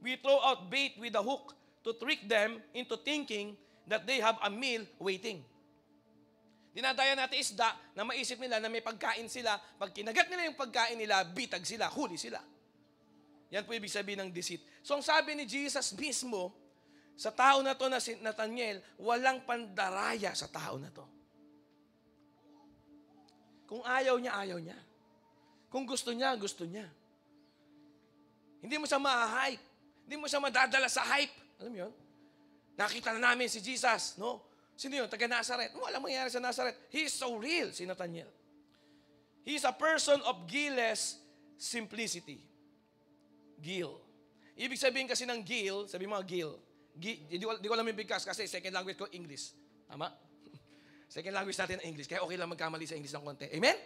We throw out bait with a hook to trick them into thinking that they have a meal waiting. Dinadaya natin isda na maisip nila na may pagkain sila. Pag kinagat nila yung pagkain nila, bitag sila, huli sila. Yan po ibig sabihin ng deceit. So ang sabi ni Jesus mismo, sa tao na to na si Nathanael, walang pandaraya sa tao na to. Kung ayaw niya, ayaw niya. Kung gusto niya, gusto niya. Hindi mo siya ma-hype. Hindi mo siya madadala sa hype. Alam mo yun? Nakita na namin si Jesus, no? Sino yun? Taga Nazareth. Walang mangyayari sa Nazareth. He is so real, si Nathanael. He is a person of guileless simplicity. Gil. Ibig sabihin kasi ng gil, sabi mga gil, di ko alam yung bigkas kasi second language ko, English. Tama? Second language natin ang English. Kaya okay lang magkamali sa English ng konti. Amen?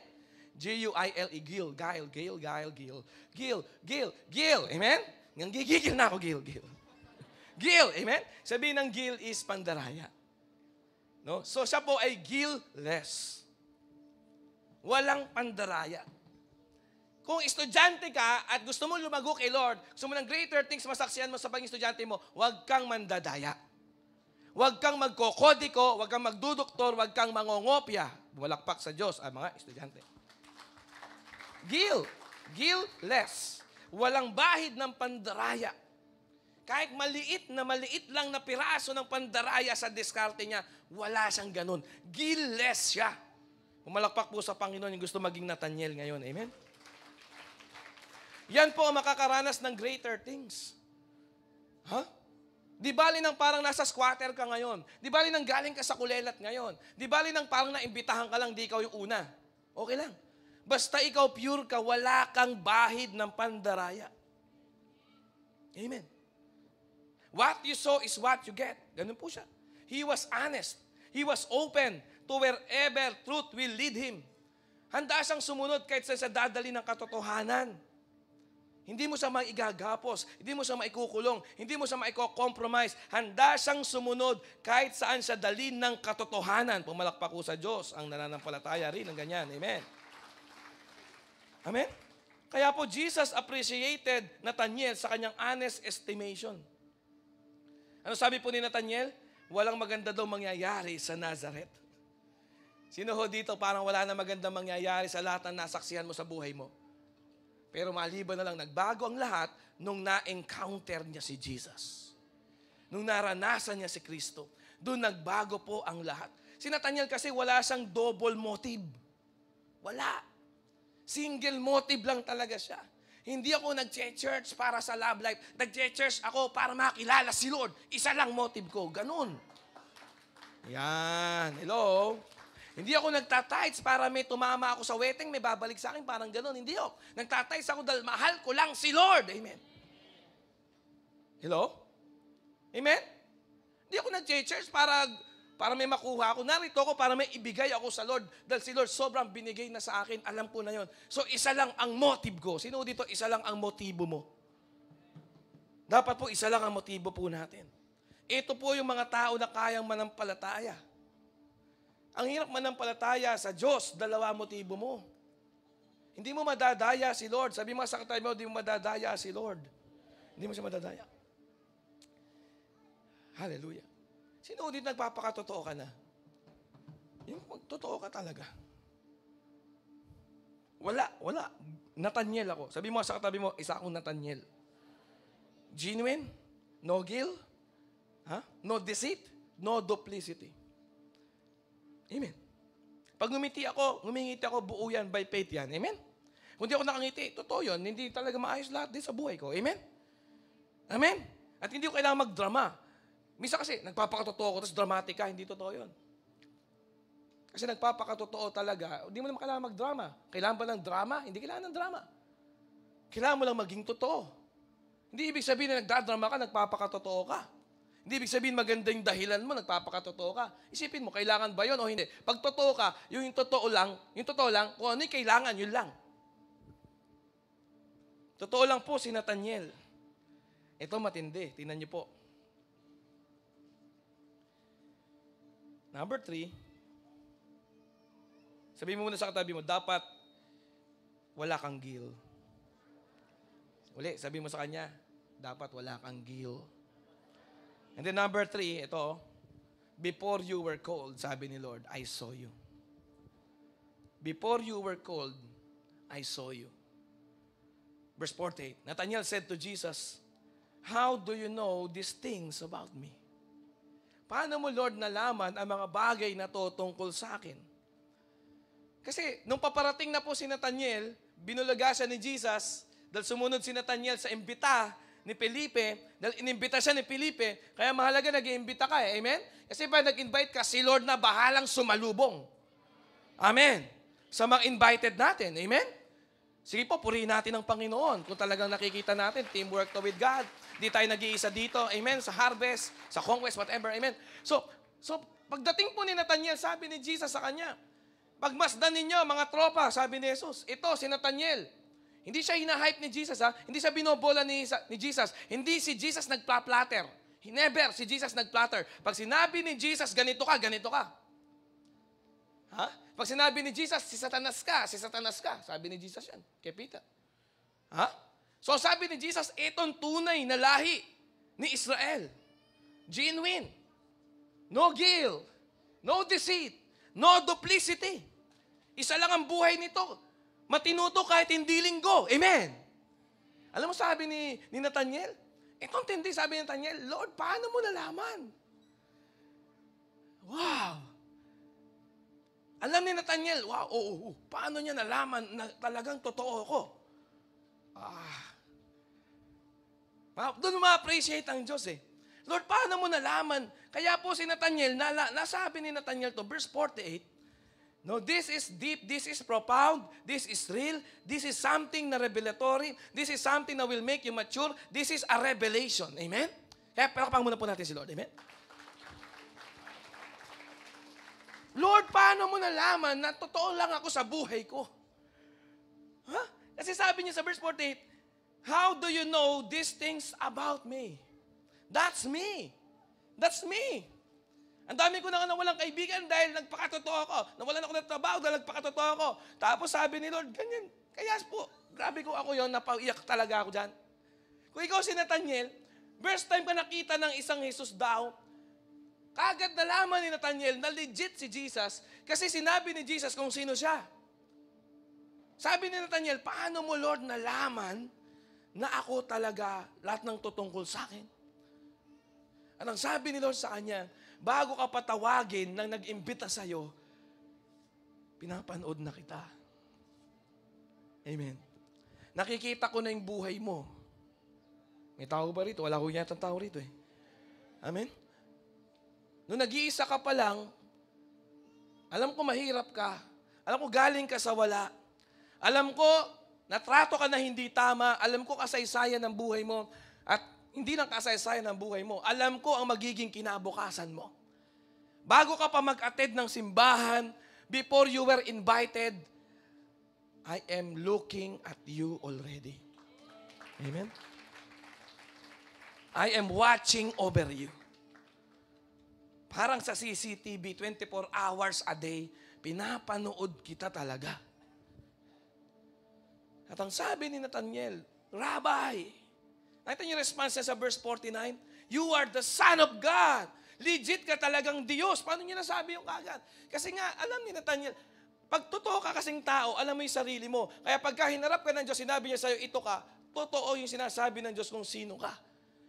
G-U-I-L-E, gil, guile, gil. Amen? Gigil na ako, gil. Gil, amen? Sabihin ng gil is pandaraya. No? So siya po ay guileless. Walang pandaraya. Kung estudyante ka at gusto mo lumago kay Lord, gusto mo ng greater things masaksihan mo sa pagiging estudyante mo, huwag kang mandadaya. Huwag kang magkokodiko, huwag kang magdudoktor, huwag kang mangongopya. Bumalakpak sa Diyos ang mga estudyante. Guileless. Walang bahid ng pandaraya. Kahit maliit lang na piraso ng pandaraya sa diskarte niya, wala siyang ganun. Guileless siya. Pumalakpak po sa Panginoon yung gusto maging Nathanael ngayon. Amen? Yan po ang makakaranas ng greater things. Ha? Di bali nang parang nasa squatter ka ngayon. Di bali nang galing ka sa kulelat ngayon. Di bali nang parang naimbitahan ka lang, di ikaw yung una. Okay lang. Basta ikaw pure ka, wala kang bahid ng pandaraya. Amen. What you sow is what you get. Ganun po siya. He was honest. He was open to wherever truth will lead him. Handa siyang sumunod kahit sa dadali ng katotohanan. Hindi mo siya maigagapos. Hindi mo siya maikukulong. Hindi mo siya maiko-compromise. Handa siyang sumunod kahit saan siya dalhin ng katotohanan. Pumalakpak ko sa Diyos ang nananampalataya rin ng ganyan. Amen. Amen? Kaya po Jesus appreciated Nathanael sa kanyang honest estimation. Ano sabi po ni Nathanael? Walang maganda daw mangyayari sa Nazareth. Sino ho dito parang wala na magandang mangyayari sa lahat ng nasaksihan mo sa buhay mo? Pero maliban na lang, nagbago ang lahat nung na-encounter niya si Jesus. Nung naranasan niya si Kristo. Doon nagbago po ang lahat. Si Nathanael kasi wala siyang double motive. Wala. Single motive lang talaga siya. Hindi ako nag-church para sa love life. Nag-church ako para makilala si Lord. Isa lang motive ko. Ganun. Yan. Hello? Hindi ako nagtatights para may tumama ako sa wedding, may babalik sa akin, parang ganun. Hindi ako. Nagtatights ako dahil mahal ko lang si Lord. Amen. Hello? Amen? Hindi ako nag-church para may makuha ako. Narito ako para may ibigay ako sa Lord. Dahil si Lord sobrang binigay na sa akin. Alam ko na yon. So isa lang ang motive ko. Sino dito isa lang ang motibo mo? Dapat po isa lang ang motibo po natin. Ito po yung mga tao na kayang manampalataya. Ang hirap manampalataya sa Diyos, dalawa motibo mo. Hindi mo madadaya si Lord. Sabi mo sa katabi mo, hindi mo madadaya si Lord. Hindi mo siya madadaya. Hallelujah. Sino dito nagpapakatotoo ka na? Yung totoo ka talaga. Wala. Nathanael ako. Sabi mo sa katabi mo, isa akong Nathanael. Genuine, no guilt, no deceit, no duplicity. Amen. Pag ngumiti ako, buo yan, by faith yan. Amen? Kung di ako nakangiti, totoo yun. Hindi talaga maayos lahat din sa buhay ko. Amen? Amen? At hindi ko kailangan magdrama. Misa kasi, nagpapakatotoo ko, tapos dramatic ka, hindi totoo yun. Kasi nagpapakatotoo talaga, hindi mo naman kailangan magdrama. Kailangan ba ng drama? Hindi kailangan ng drama. Kailangan mo lang maging totoo. Hindi ibig sabihin na nagdadrama ka, nagpapakatotoo ka. Hindi ibig sabihin maganda yung dahilan mo, nagpapakatotoo ka. Isipin mo, kailangan ba yun o hindi? Pag totoo ka, yung totoo lang, kung ano yung kailangan, yun lang. Totoo lang po si Nathanael. Ito matindi. Tingnan niyo po. Number 3. Sabihin mo muna sa katabi mo, dapat wala kang guilt. Uli, sabihin mo sa kanya, dapat wala kang guilt. And then number 3, ito, before you were called, sabi ni Lord, I saw you. Before you were called, I saw you. Verse 48, Nathanael said to Jesus, how do you know these things about me? Paano mo, Lord, nalaman ang mga bagay na to tungkol sa akin? Kasi nung paparating na po si Nathanael, binulaga siya ni Jesus, dahil sumunod si Nathanael sa imbita ni Felipe, dahil inimbita siya ni Felipe, kaya mahalaga nag-iimbita ka eh. Amen? Kasi pag nag-invite ka, si Lord na bahalang sumalubong. Amen? Sa mga invited natin. Amen? Sige po, purihin natin ang Panginoon. Kung talagang nakikita natin, teamwork to with God. Di tayo nag-iisa dito. Amen? Sa harvest, sa conquest, whatever. Amen? So pagdating po ni Nathanael, sabi ni Jesus sa kanya, pagmasdan ninyo, mga tropa, sabi ni Jesus, ito si Nathanael. Hindi siya hina-hype ni Jesus, ha? Hindi siya binobola ni Jesus. Hindi si Jesus nagpa-platter. Never si Jesus nagplatter. Pag sinabi ni Jesus, ganito ka, ganito ka. Ha? Pag sinabi ni Jesus, si Satanas ka, si Satanas ka. Sabi ni Jesus yan, kay Peter. Ha? So sabi ni Jesus, itong tunay na lahi ni Israel. Genuine. No guilt. No deceit. No duplicity. Isa lang ang buhay nito. Matinuto kahit hindi linggo. Amen. Alam mo sabi ni Nathanael? Itong tindi sabi ni Nathanael, Lord, paano mo nalaman? Wow. Alam ni Nathanael, wow, paano niya nalaman na talagang totoo ako? Doon ma-appreciate ang Diyos eh. Lord, paano mo nalaman? Kaya po si Nathanael, nasabi ni Nathanael to, verse 48, no, this is deep, this is profound, this is real, this is something na revelatory, this is something that will make you mature, this is a revelation. Amen? Kaya palakpakan muna po natin si Lord. Amen? Lord, paano mo nalaman na totoo lang ako sa buhay ko? Huh? Kasi sabi niya sa verse 48, how do you know these things about me? That's me. That's me. Ang dami ko na nawalang kaibigan dahil nagpakatotoo ako. Nawalan ako ng trabaho dahil nagpakatotoo ako. Tapos sabi ni Lord, ganyan. Kaya po, grabe ko ako yon, napaiyak talaga ako dyan. Kung ikaw si Nathanael, first time ka nakita ng isang Jesus daw, kagad nalaman ni Nathanael na legit si Jesus kasi sinabi ni Jesus kung sino siya. Sabi ni Nathanael, paano mo, Lord, nalaman na ako talaga lahat ng tutungkol sa akin? At ang sabi ni Lord sa kanya, bago ka patawagin nang nag-imbita sa'yo, pinapanood na kita. Amen. Nakikita ko na yung buhay mo. May tao ba rito? Wala ko yata tao rito eh. Amen? Nung nag-iisa ka pa lang, alam ko mahirap ka. Alam ko galing ka sa wala. Alam ko, natrato ka na hindi tama. Alam ko kasaysayan ng buhay mo. At hindi lang kasaysayan ng buhay mo. Alam ko ang magiging kinabukasan mo. Bago ka pa mag-attend ng simbahan, before you were invited, I am looking at you already. Amen? I am watching over you. Parang sa CCTV, 24 hours a day, pinapanood kita talaga. At ang sabi ni Nathanael, Rabbi, nakita niyo yung response niya sa verse 49? You are the Son of God. Legit ka talagang Diyos. Paano niya nasabi yung kagad? Kasi nga, alam ni Nathanael, pag totoo ka kasing tao, alam mo yung sarili mo. Kaya pagka hinarap ka ng Diyos, sinabi niya sa'yo, ito ka, totoo yung sinasabi ng Diyos kung sino ka.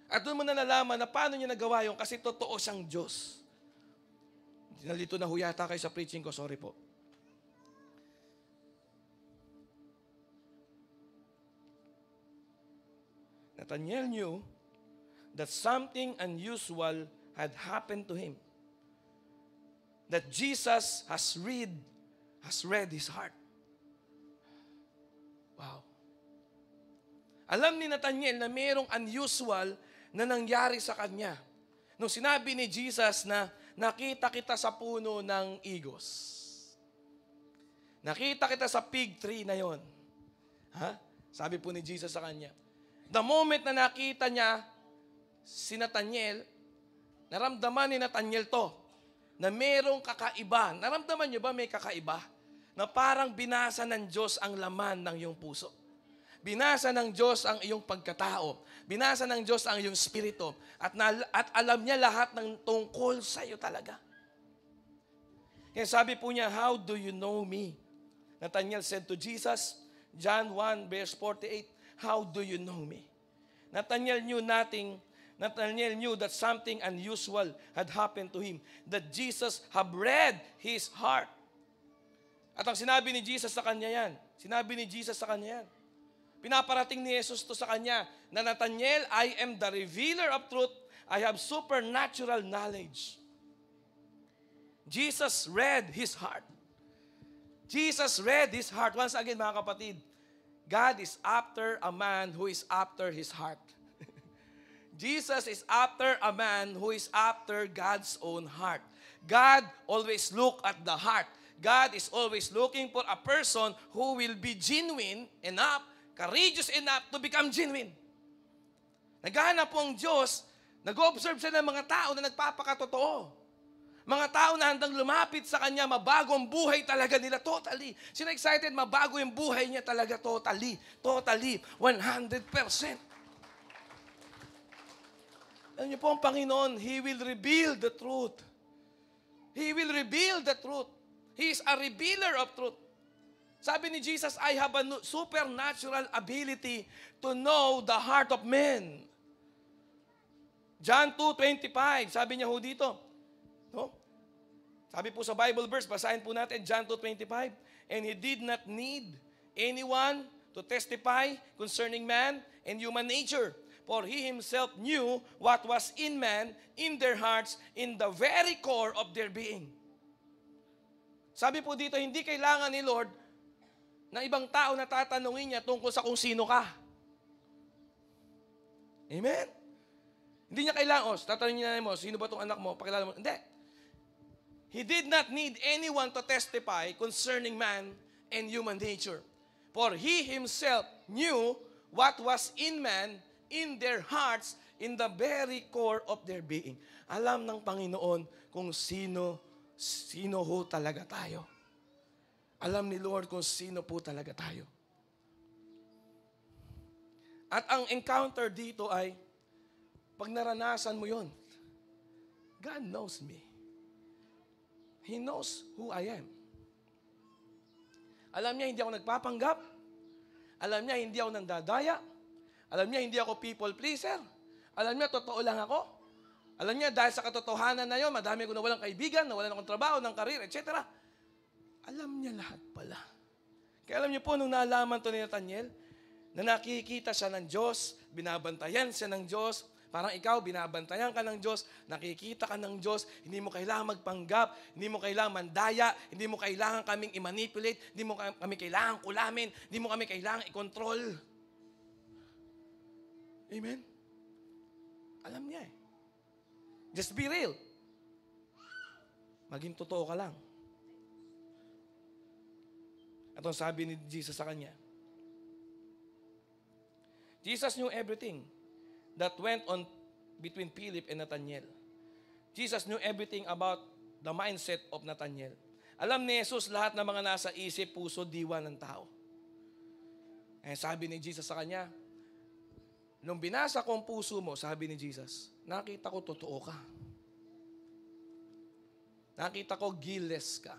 At doon mo na nalaman na paano niya nagawa yung kasi totoo siyang Diyos. Nalito na huyata kayo sa preaching ko, sorry po. Nathanael knew that something unusual had happened to him. That Jesus has read his heart. Wow. Alam ni Nathanael na mayroong unusual na nangyari sa kanya. Nung sinabi ni Jesus na nakita kita sa puno ng igos. Nakita kita sa fig tree na yon. Ha? Sabi po ni Jesus sa kanya. The moment na nakita niya si Nathanael, naramdaman ni Nathanael to, na mayroong kakaiba. Naramdaman niyo ba may kakaiba? Na parang binasa ng Diyos ang laman ng iyong puso. Binasa ng Diyos ang iyong pagkatao. Binasa ng Diyos ang iyong spirito. At alam niya lahat ng tungkol sa iyo talaga. Kaya sabi po niya, how do you know me? Nathanael said to Jesus, John 1 verse 48, how do you know me? Nathanael knew nothing. Nathanael knew that something unusual had happened to him. That Jesus had read his heart. At ang sinabi ni Jesus sa kanya yan. Sinabi ni Jesus sa kanya yan. Pinaparating ni Jesus to sa kanya na Nathanael, I am the revealer of truth. I have supernatural knowledge. Jesus read his heart. Jesus read his heart. Once again, mga kapatid, God is after a man who is after his heart. Jesus is after a man who is after God's own heart. God always look at the heart. God is always looking for a person who will be genuine enough, courageous enough to become genuine. Naghahanap po ang Diyos, nag-observe siya ng mga tao na nagpapakatotoo. Mga tao na handang lumapit sa Kanya, mabago ang buhay talaga nila totally. Sino excited, mabago yung buhay niya talaga totally, 100%. Alam niyo po ang Panginoon, He will reveal the truth. He will reveal the truth. He is a revealer of truth. Sabi ni Jesus, I have a supernatural ability to know the heart of men. John 2:25, sabi niya ho dito. No? Sabi po sa Bible verse, basahin po natin, John 2:25. And He did not need anyone to testify concerning man and human nature. For He Himself knew what was in man, in their hearts, in the very core of their being. Sabi po dito, hindi kailangan ni Lord na ibang tao na tatanungin niya tungkol sa kung sino ka. Amen? Hindi niya kailangan, tatanungin niya mo, sino ba itong anak mo? Pakilala mo. Hindi. He did not need anyone to testify concerning man and human nature. For He Himself knew what was in man, in their hearts, in the very core of their being. Alam ng Panginoon kung sino ho talaga tayo. Alam ni Lord kung sino po talaga tayo. At ang encounter dito ay, pag naranasan mo yon, God knows me. He knows who I am. Alam niya hindi ako nagpapanggap. Alam niya hindi ako nandadaya. Alam niya, hindi ako people pleaser. Alam niya, totoo lang ako. Alam niya, dahil sa katotohanan na yun, madami ko nawalang kaibigan, nawalan akong trabaho, ng karir, etc. Alam niya lahat pala. Kaya alam niyo po, nung nalaman to ni Nathanael, na nakikita siya ng Diyos, binabantayan siya ng Diyos, parang ikaw, binabantayan ka ng Diyos, nakikita ka ng Diyos, hindi mo kailangan magpanggap, hindi mo kailangan mandaya, hindi mo kailangan kaming i-manipulate, hindi mo kami kailangan kulamin, hindi mo kami kailangan i-control. Amen? Alam niya eh. Just be real. Maging totoo ka lang. At ang sabi ni Jesus sa kanya, Jesus knew everything that went on between Philip and Nathanael. Jesus knew everything about the mindset of Nathanael. Alam ni Jesus lahat ng mga nasa isip, puso, diwa ng tao. Eh, sabi ni Jesus sa kanya, nung binasa ko ang puso mo, sabi ni Jesus, nakita ko totoo ka. Nakita ko guiltless ka.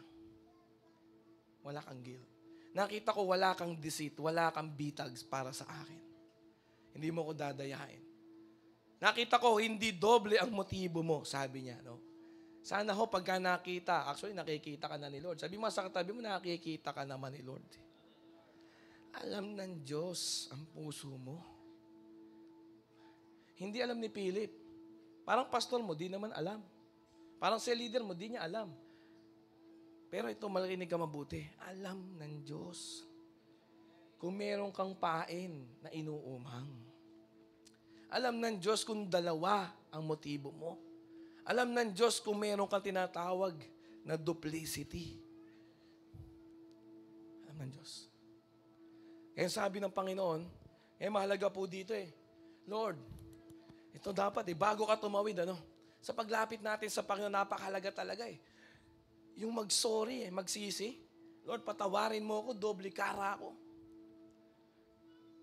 Wala kang guilt. Nakita ko wala kang deceit, wala kang bitags para sa akin. Hindi mo ko dadayain. Nakita ko hindi doble ang motibo mo, sabi niya. No? Sana ho pagka nakita, actually nakikita ka na ni Lord. Sabi mo sa katabi mo, nakikita ka naman ni Lord. Alam ng Diyos ang puso mo. Hindi alam ni Philip. Parang pastor mo, di naman alam. Parang cell leader mo, di niya alam. Pero ito, makinig ka mabuti. Alam ng Diyos. Kung meron kang pain na inuumang. Alam ng Diyos kung dalawa ang motibo mo. Alam ng Diyos kung meron kang tinatawag na duplicity. Alam ng Diyos. Kaya sabi ng Panginoon, mahalaga po dito Lord, ito dapat bago ka tumawid, sa paglapit natin sa Panginoon, napakahalaga talaga Yung mag-sorry, magsisi. Lord, patawarin mo ako, doble kara ako.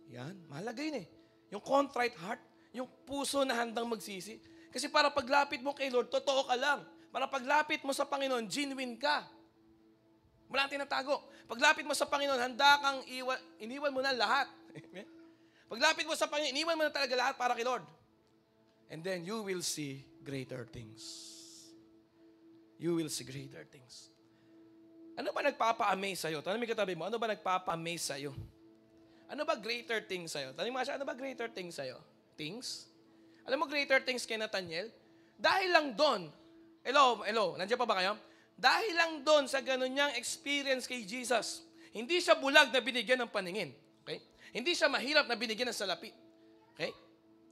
Yan, mahalaga yun eh. Yung contrite heart, yung puso na handang magsisi. Kasi para paglapit mo kay Lord, totoo ka lang. Para paglapit mo sa Panginoon, genuine ka. Wala kang tinatago. Paglapit mo sa Panginoon, handa kang iniwan mo na lahat. Paglapit mo sa Panginoon, iniwan mo na talaga lahat para kay Lord. And then you will see greater things. You will see greater things. Ano ba nagpapa-amaze sa'yo? Tanong mo katabi mo, ano ba nagpapa-amaze sa'yo? Ano ba greater things sa'yo? Tanong mo siya, ano ba greater things sa'yo? Things? Alam mo greater things kay Nathaniel? Dahil lang doon, hello, nandiyan pa ba kayo? Dahil lang doon sa ganun niyang experience kay Jesus, hindi siya bulag na binigyan ng paningin. Okay? Hindi siya mahirap na binigyan ng salapi. Okay?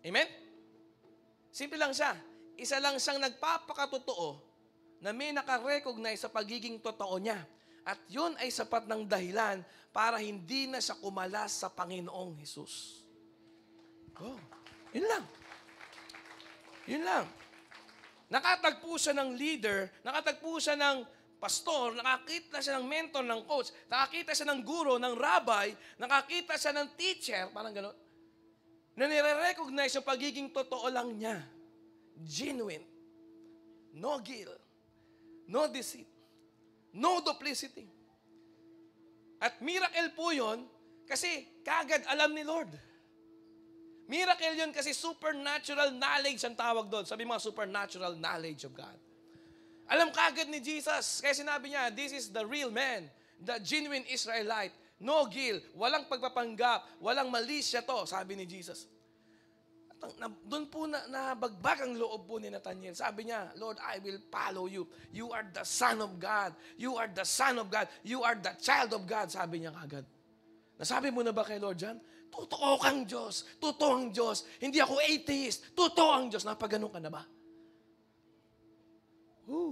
Amen? Simple lang siya. Isa lang siyang nagpapakatotoo na may nakarecognize sa pagiging totoo niya. At yun ay sapat ng dahilan para hindi na siya kumalas sa Panginoong Jesus. Oh, yun lang. Yun lang. Nakatagpo siya ng leader, nakatagpo siya ng pastor, nakakita siya ng mentor, ng coach, nakakita siya ng guro, ng rabbi, nakakita siya ng teacher, parang gano'n, na nire-recognize yung pagiging totoo lang niya. Genuine. No guilt. No deceit. No duplicity. At miracle po yun kasi kagad alam ni Lord. Miracle yun kasi supernatural knowledge ang tawag doon. Sabi mga supernatural knowledge of God. Alam kagad ni Jesus. Kaya sinabi niya, this is the real man, the genuine Israelite. No guilt, walang pagpapanggap, walang mali siya to, sabi ni Jesus. Doon po nabagbag ang loob po ni Nathaniel. Sabi niya, Lord, I will follow you. You are the Son of God. You are the Son of God. You are the child of God. Sabi niya kagad. Nasabi mo na ba kay Lord John? Totoo kang Diyos. Totoo ang Diyos. Hindi ako atheist. Totoo ang Diyos. Napaganon ka na ba?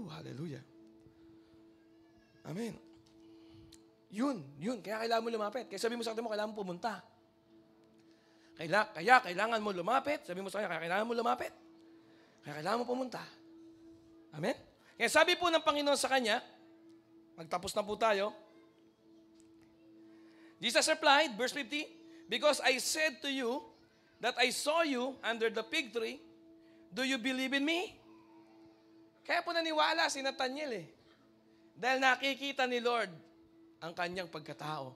Hallelujah. Amen. Yun. Kaya kailangan mo lumapit. Kaya sabi mo sa atin mo, kailangan mo pumunta. Kaya kailangan mo lumapit. Sabi mo sa kanya, kaya kailangan mo lumapit. Kaya kailangan mo pumunta. Amen? Kaya sabi po ng Panginoon sa kanya, magtapos na po tayo. Jesus replied, verse 50, because I said to you that I saw you under the fig tree, do you believe in me? Kaya po naniwala si Nathaniel eh. Dahil nakikita ni Lord ang kanyang pagkatao.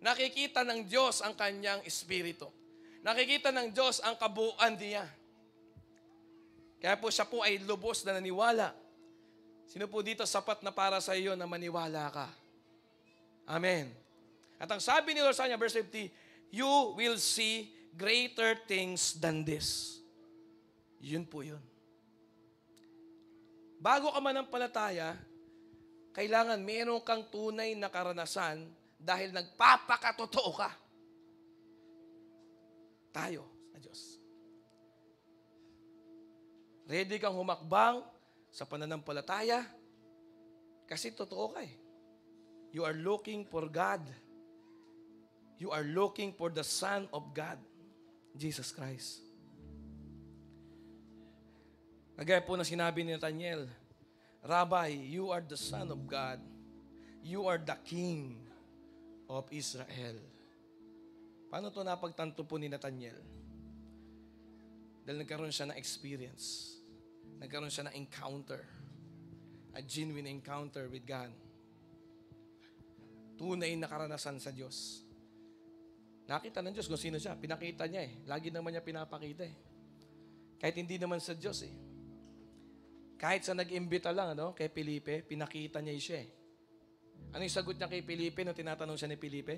Nakikita ng Diyos ang kanyang espiritu. Nakikita ng Diyos ang kabuuan niya. Kaya po siya po ay lubos na naniwala. Sino po dito sapat na para sa iyo na maniwala ka? Amen. At ang sabi ni Lord sa kanya, verse 50, you will see greater things than this. Yun po yun. Bago ka manampalataya, kailangan meron kang tunay na karanasan dahil nagpapakatotoo ka. Tayo sa Diyos. Ready kang humakbang sa pananampalataya kasi totoo ka eh. You are looking for God. You are looking for the Son of God, Jesus Christ. Kagaya po na sinabi ni Nathaniel, Rabbi, you are the Son of God. You are the King of Israel. Paano ito napagtanto po ni Nathaniel? Dahil nagkaroon siya ng experience. Nagkaroon siya ng encounter. A genuine encounter with God. Tunay na karanasan sa Diyos. Nakita ng Diyos kung sino siya. Pinakita niya eh. Lagi naman niya pinapakita eh. Kahit hindi naman sa Diyos eh. Kahit sa nag-imbita lang, kay Felipe, pinakita niya siya eh. Ano yung sagot niya kay Felipe nung tinatanong siya ni Felipe?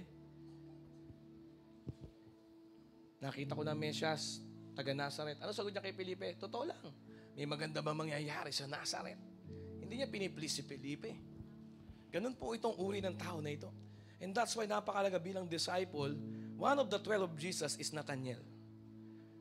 Nakita ko na Mesyas, taga Nazaret. Ano sagot niya kay Felipe? Totoo lang. May maganda ba mangyayari sa Nazaret? Hindi niya piniplease si Felipe. Ganun po itong uri ng tao na ito. And that's why napakalaga bilang disciple, one of the 12 of Jesus is Nathaniel.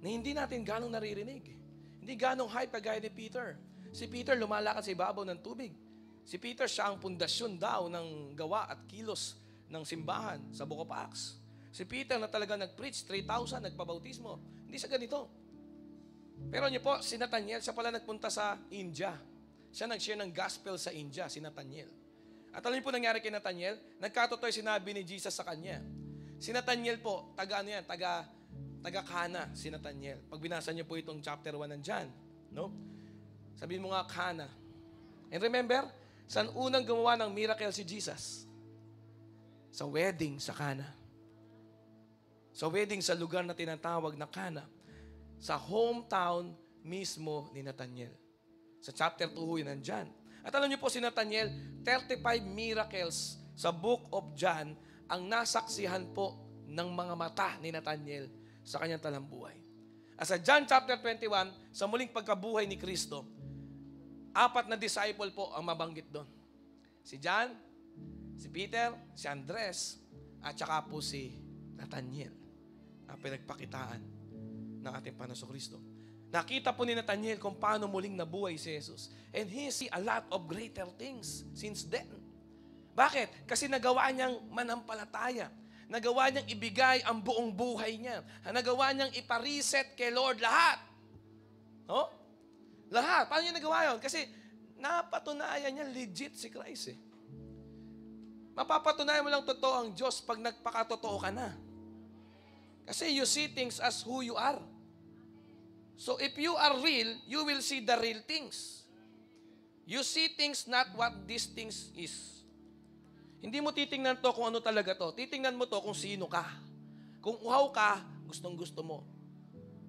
Na hindi natin ganong naririnig. Hindi ganong hype kagaya ni Peter. Si Peter lumalakad sa ibabaw ng tubig. Si Peter siya ang pundasyon daw ng gawa at kilos ng simbahan sa Book of Acts. Si Peter na talaga nag-preach, 3,000, nagpabautismo. Hindi siya ganito. Pero niyo po, si Nathaniel, siya pala nagpunta sa India. Siya nag-share ng gospel sa India, si Nathaniel. At alam niyo po nangyari kay Nathaniel? Nagkatotoo sinabi ni Jesus sa kanya. Si Nathaniel po, taga ano yan, taga Cana, si Nathaniel. Pag binasa niyo po itong chapter 1 nandyan, no? Sabihin mo nga Cana. And remember, saan unang gumawa ng miracle si Jesus? Sa wedding sa Cana. Sa wedding sa lugar na tinatawag na Cana. Sa hometown mismo ni Nathaniel. Sa chapter 2 yun nandyan. At alam niyo po si Nathaniel, 35 miracles sa book of John ang nasaksihan po ng mga mata ni Nathaniel sa kanyang talambuhay. At sa John chapter 21, sa muling pagkabuhay ni Kristo, 4 na disciple po ang mabanggit doon. Si John, si Peter, si Andres, at saka po si Nathaniel ang pinagpakitaan ng ating Panginoon Kristo. Nakita po ni Nathaniel kung paano muling nabuhay si Jesus. And he see a lot of greater things since then. Bakit? Kasi nagawa niyang manampalataya. Nagawa niyang ibigay ang buong buhay niya. Nagawa niyang ipareset kay Lord lahat. No? Lahat. Paano niya nagawa yun? Kasi napatunayan niya legit si Christ eh. Mapapatunayan mo lang totoo ang Diyos pag nagpakatotoo ka na. Kasi you see things as who you are. So if you are real, you will see the real things. You see things not what these things is. Hindi mo titingnan to kung ano talaga to. Titingnan mo to kung sino ka. Kung uhaw ka, gustong-gusto mo.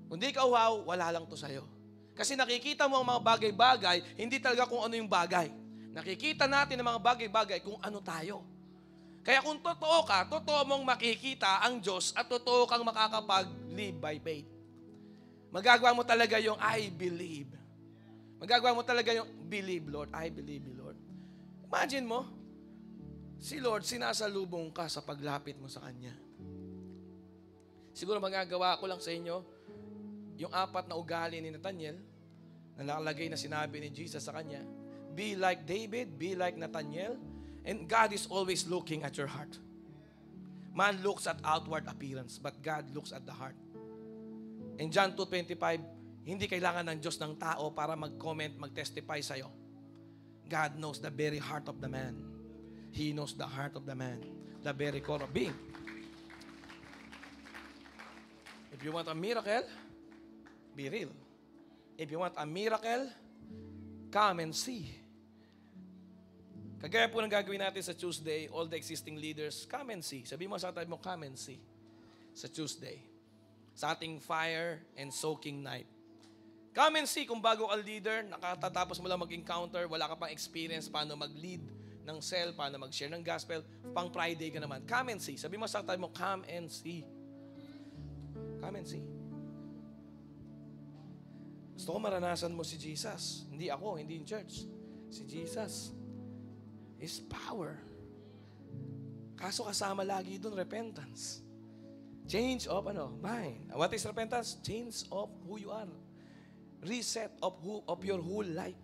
Kung di ka uhaw, wala lang to sa'yo. Kasi nakikita mo ang mga bagay-bagay, hindi talaga kung ano yung bagay. Nakikita natin ang mga bagay-bagay kung ano tayo. Kaya kung totoo ka, totoo mong makikita ang Diyos at totoo kang makakapag-live by faith. Magagawa mo talaga yung I believe. Magagawa mo talaga yung believe, Lord. I believe you, Lord. Imagine mo, si Lord, sinasalubong ka sa paglapit mo sa Kanya. Siguro magagawa ko lang sa inyo yung 4 na ugali ni Nathaniel na nakalagay na sinabi ni Jesus sa Kanya. Be like David, be like Nathaniel, and God is always looking at your heart. Man looks at outward appearance, but God looks at the heart. In John 2:25, hindi kailangan ng Diyos ng tao para mag-comment, mag-testify sa'yo. God knows the very heart of the man. He knows the heart of the man, the very core of being. If you want a miracle, be real. If you want a miracle, come and see. Kagaya po ng gagawin natin sa Tuesday, all the existing leaders, come and see. Sabi mo sa tabi mo, come and see. Sa Tuesday. Sa ating fire and soaking night. Come and see kung bago ka leader, nakatatapos mo lang mag-encounter, wala ka pang experience paano mag-lead ng cell, paano mag-share ng gospel, pang Friday ka naman. Come and see. Sabi mo sa tabi mo, come and see. Come and see. Gusto ko maranasan mo si Jesus. Hindi ako, hindi in church. Si Jesus is power. Kaso kasama lagi doon, repentance. Change of mind. What is repentance? Change of who you are. Reset of your whole life.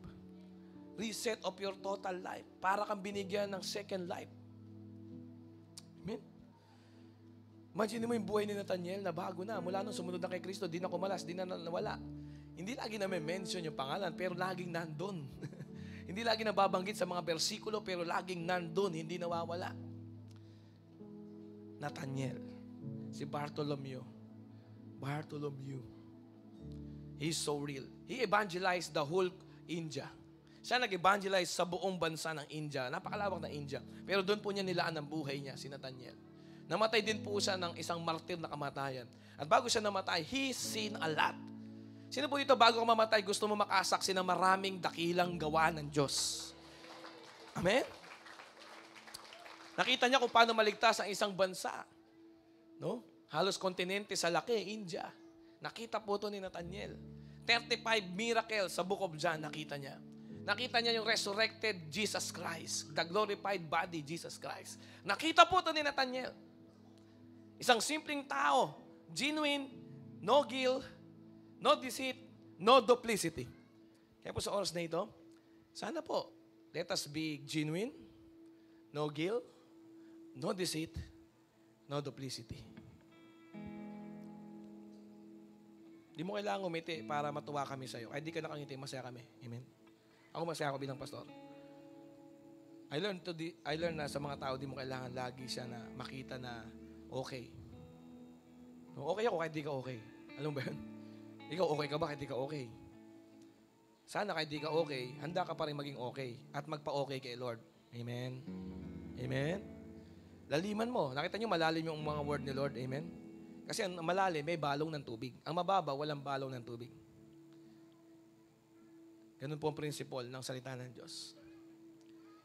Reset of your total life. Para kang binigyan ng second life. Amen? Imagine mo yung buhay ni Nathaniel na bago na. Mula nung sumunod na kay Kristo, di na kumalas, di na nawala. Hindi lagi na may mention yung pangalan, pero laging nandun. Hindi lagi nababanggit sa mga bersikulo, pero laging nandun, hindi nawawala. Nathaniel. Si Bartholomew. He's so real. He evangelized the whole India. Siya nag-evangelize sa buong bansa ng India. Napakalawak ng India. Pero doon po niya nilaan ang buhay niya, si Nathaniel. Namatay din po siya ng isang martir na kamatayan. At bago siya namatay, he's seen a lot. Sino po dito bago ka mamatay, gusto mo makasaksi ng maraming dakilang gawa ng Diyos? Amen? Nakita niya kung paano maligtas ang isang bansa. No? Halos kontinente sa laki, India. Nakita po ito ni Nathaniel. 35 miracles sa Book of John, nakita niya. Nakita niya yung resurrected Jesus Christ, the glorified body Jesus Christ. Nakita po ito ni Nathaniel. Isang simpleng tao, genuine, no guilt, no deceit, no duplicity. Kaya po sa oras na ito, sana po, let us be genuine, no guilt, no deceit, no duplicity. Di mo kailangan umiti para matuwa kami sa'yo. Ay, di ka nakangiti, masaya kami. Amen? Ako masaya ako bilang pastor. I learned na sa mga tao, di mo kailangan lagi siya na makita na okay. Okay ako kahit di ka okay. Alam mo ba yun? Ikaw okay ka ba kahit di ka okay? Sana kahit di ka okay, handa ka pa rin maging okay at magpa-okay kay Lord. Amen? Amen? Laliman mo. Nakita nyo malalim yung mga word ni Lord. Amen? Kasi ang malalim, may balong ng tubig. Ang mababa, walang balong ng tubig. Ganun po ang principle ng salita ng Diyos.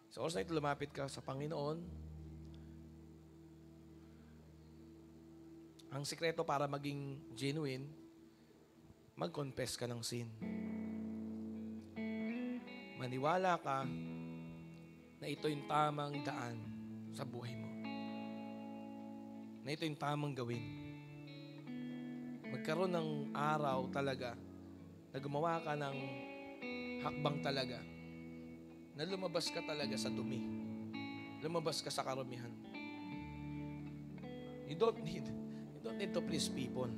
Sa oras na ito, lumapit ka sa Panginoon. Ang sikreto para maging genuine, mag-confess ka ng sin. Maniwala ka na ito yung tamang daan sa buhay mo. Na ito yung tamang gawin. Magkaroon ng araw talaga na gumawa ka ng hakbang talaga. Na lumabas ka talaga sa dumi. Lumabas ka sa karumihan. You don't need to please people.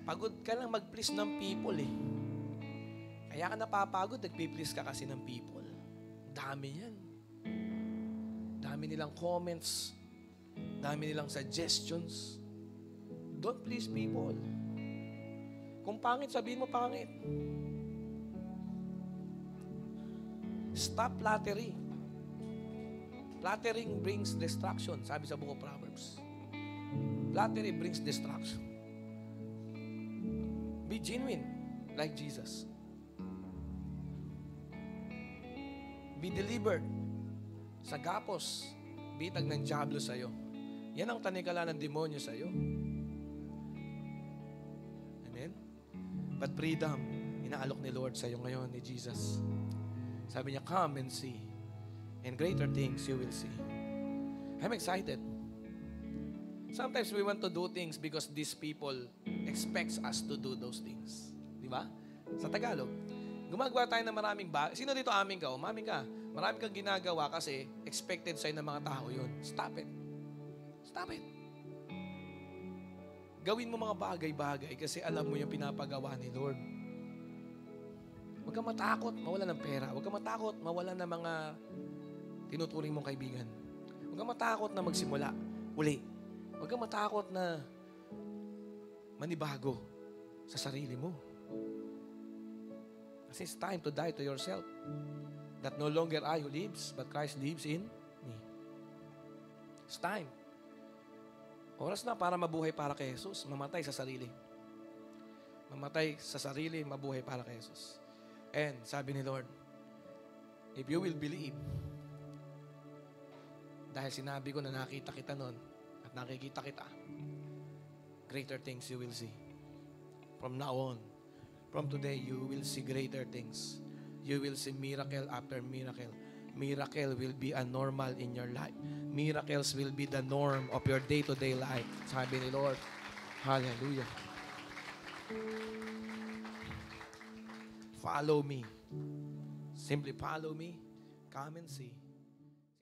Pagod ka lang mag-please ng people eh. Kaya ka napapagod, nagpi-please ka kasi ng people. Dami yan. Dami nilang comments. Dami nilang suggestions. Don't please people. Kung pangit, sabihin mo pangit. Stop flattery. Flattering brings destruction, sabi sa Book of Proverbs. Flattery brings destruction. Be genuine, like Jesus. Be delivered sa gapos, bitag ng diablo sa'yo. Yan ang tanikala ng demonyo sa'yo. Amen? But freedom, inaalok ni Lord sa'yo ngayon, ni Jesus. Sabi niya, come and see. And greater things you will see. I'm excited. Sometimes we want to do things because these people expects us to do those things. Di ba? Sa Tagalog, gumagawa tayo ng maraming bagay. Sino dito amin ka? Umamin ka. Marami kang ginagawa kasi expected sa'yo ng mga tao yun. Stop it. Stop it. Gawin mo mga bagay-bagay kasi alam mo yung pinapagawa ni Lord. Huwag kang matakot mawala ng pera. Huwag kang matakot mawala ng mga tinuturing mong kaibigan. Huwag kang matakot na magsimula uli. Huwag kang matakot na manibago sa sarili mo. Kasi it's time to die to yourself. That no longer I who lives, but Christ lives in me. It's time. Oras na para mabuhay para kay Jesus. Mamatay sa sarili. Mamatay sa sarili, mabuhay para kay Jesus. And sabi ni Lord, if you will believe, dahil sinabi ko na nakita kita nun, at nakikita kita, greater things you will see. From now on, from today, you will see greater things. You will see miracle after miracle. Miracle will be a normal in your life. Miracles will be the norm of your day-to-day life. Sabi ni Lord. Hallelujah. Follow me. Simply follow me. Come and see.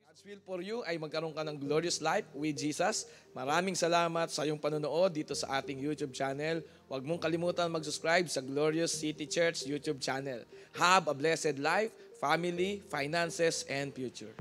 God's will for you ay magkaroon ka ng glorious life with Jesus. Maraming salamat sa iyong panonood dito sa ating YouTube channel. Huwag mong kalimutan mag-subscribe sa Glorious City Church YouTube channel. Have a blessed life, family, finances, and future.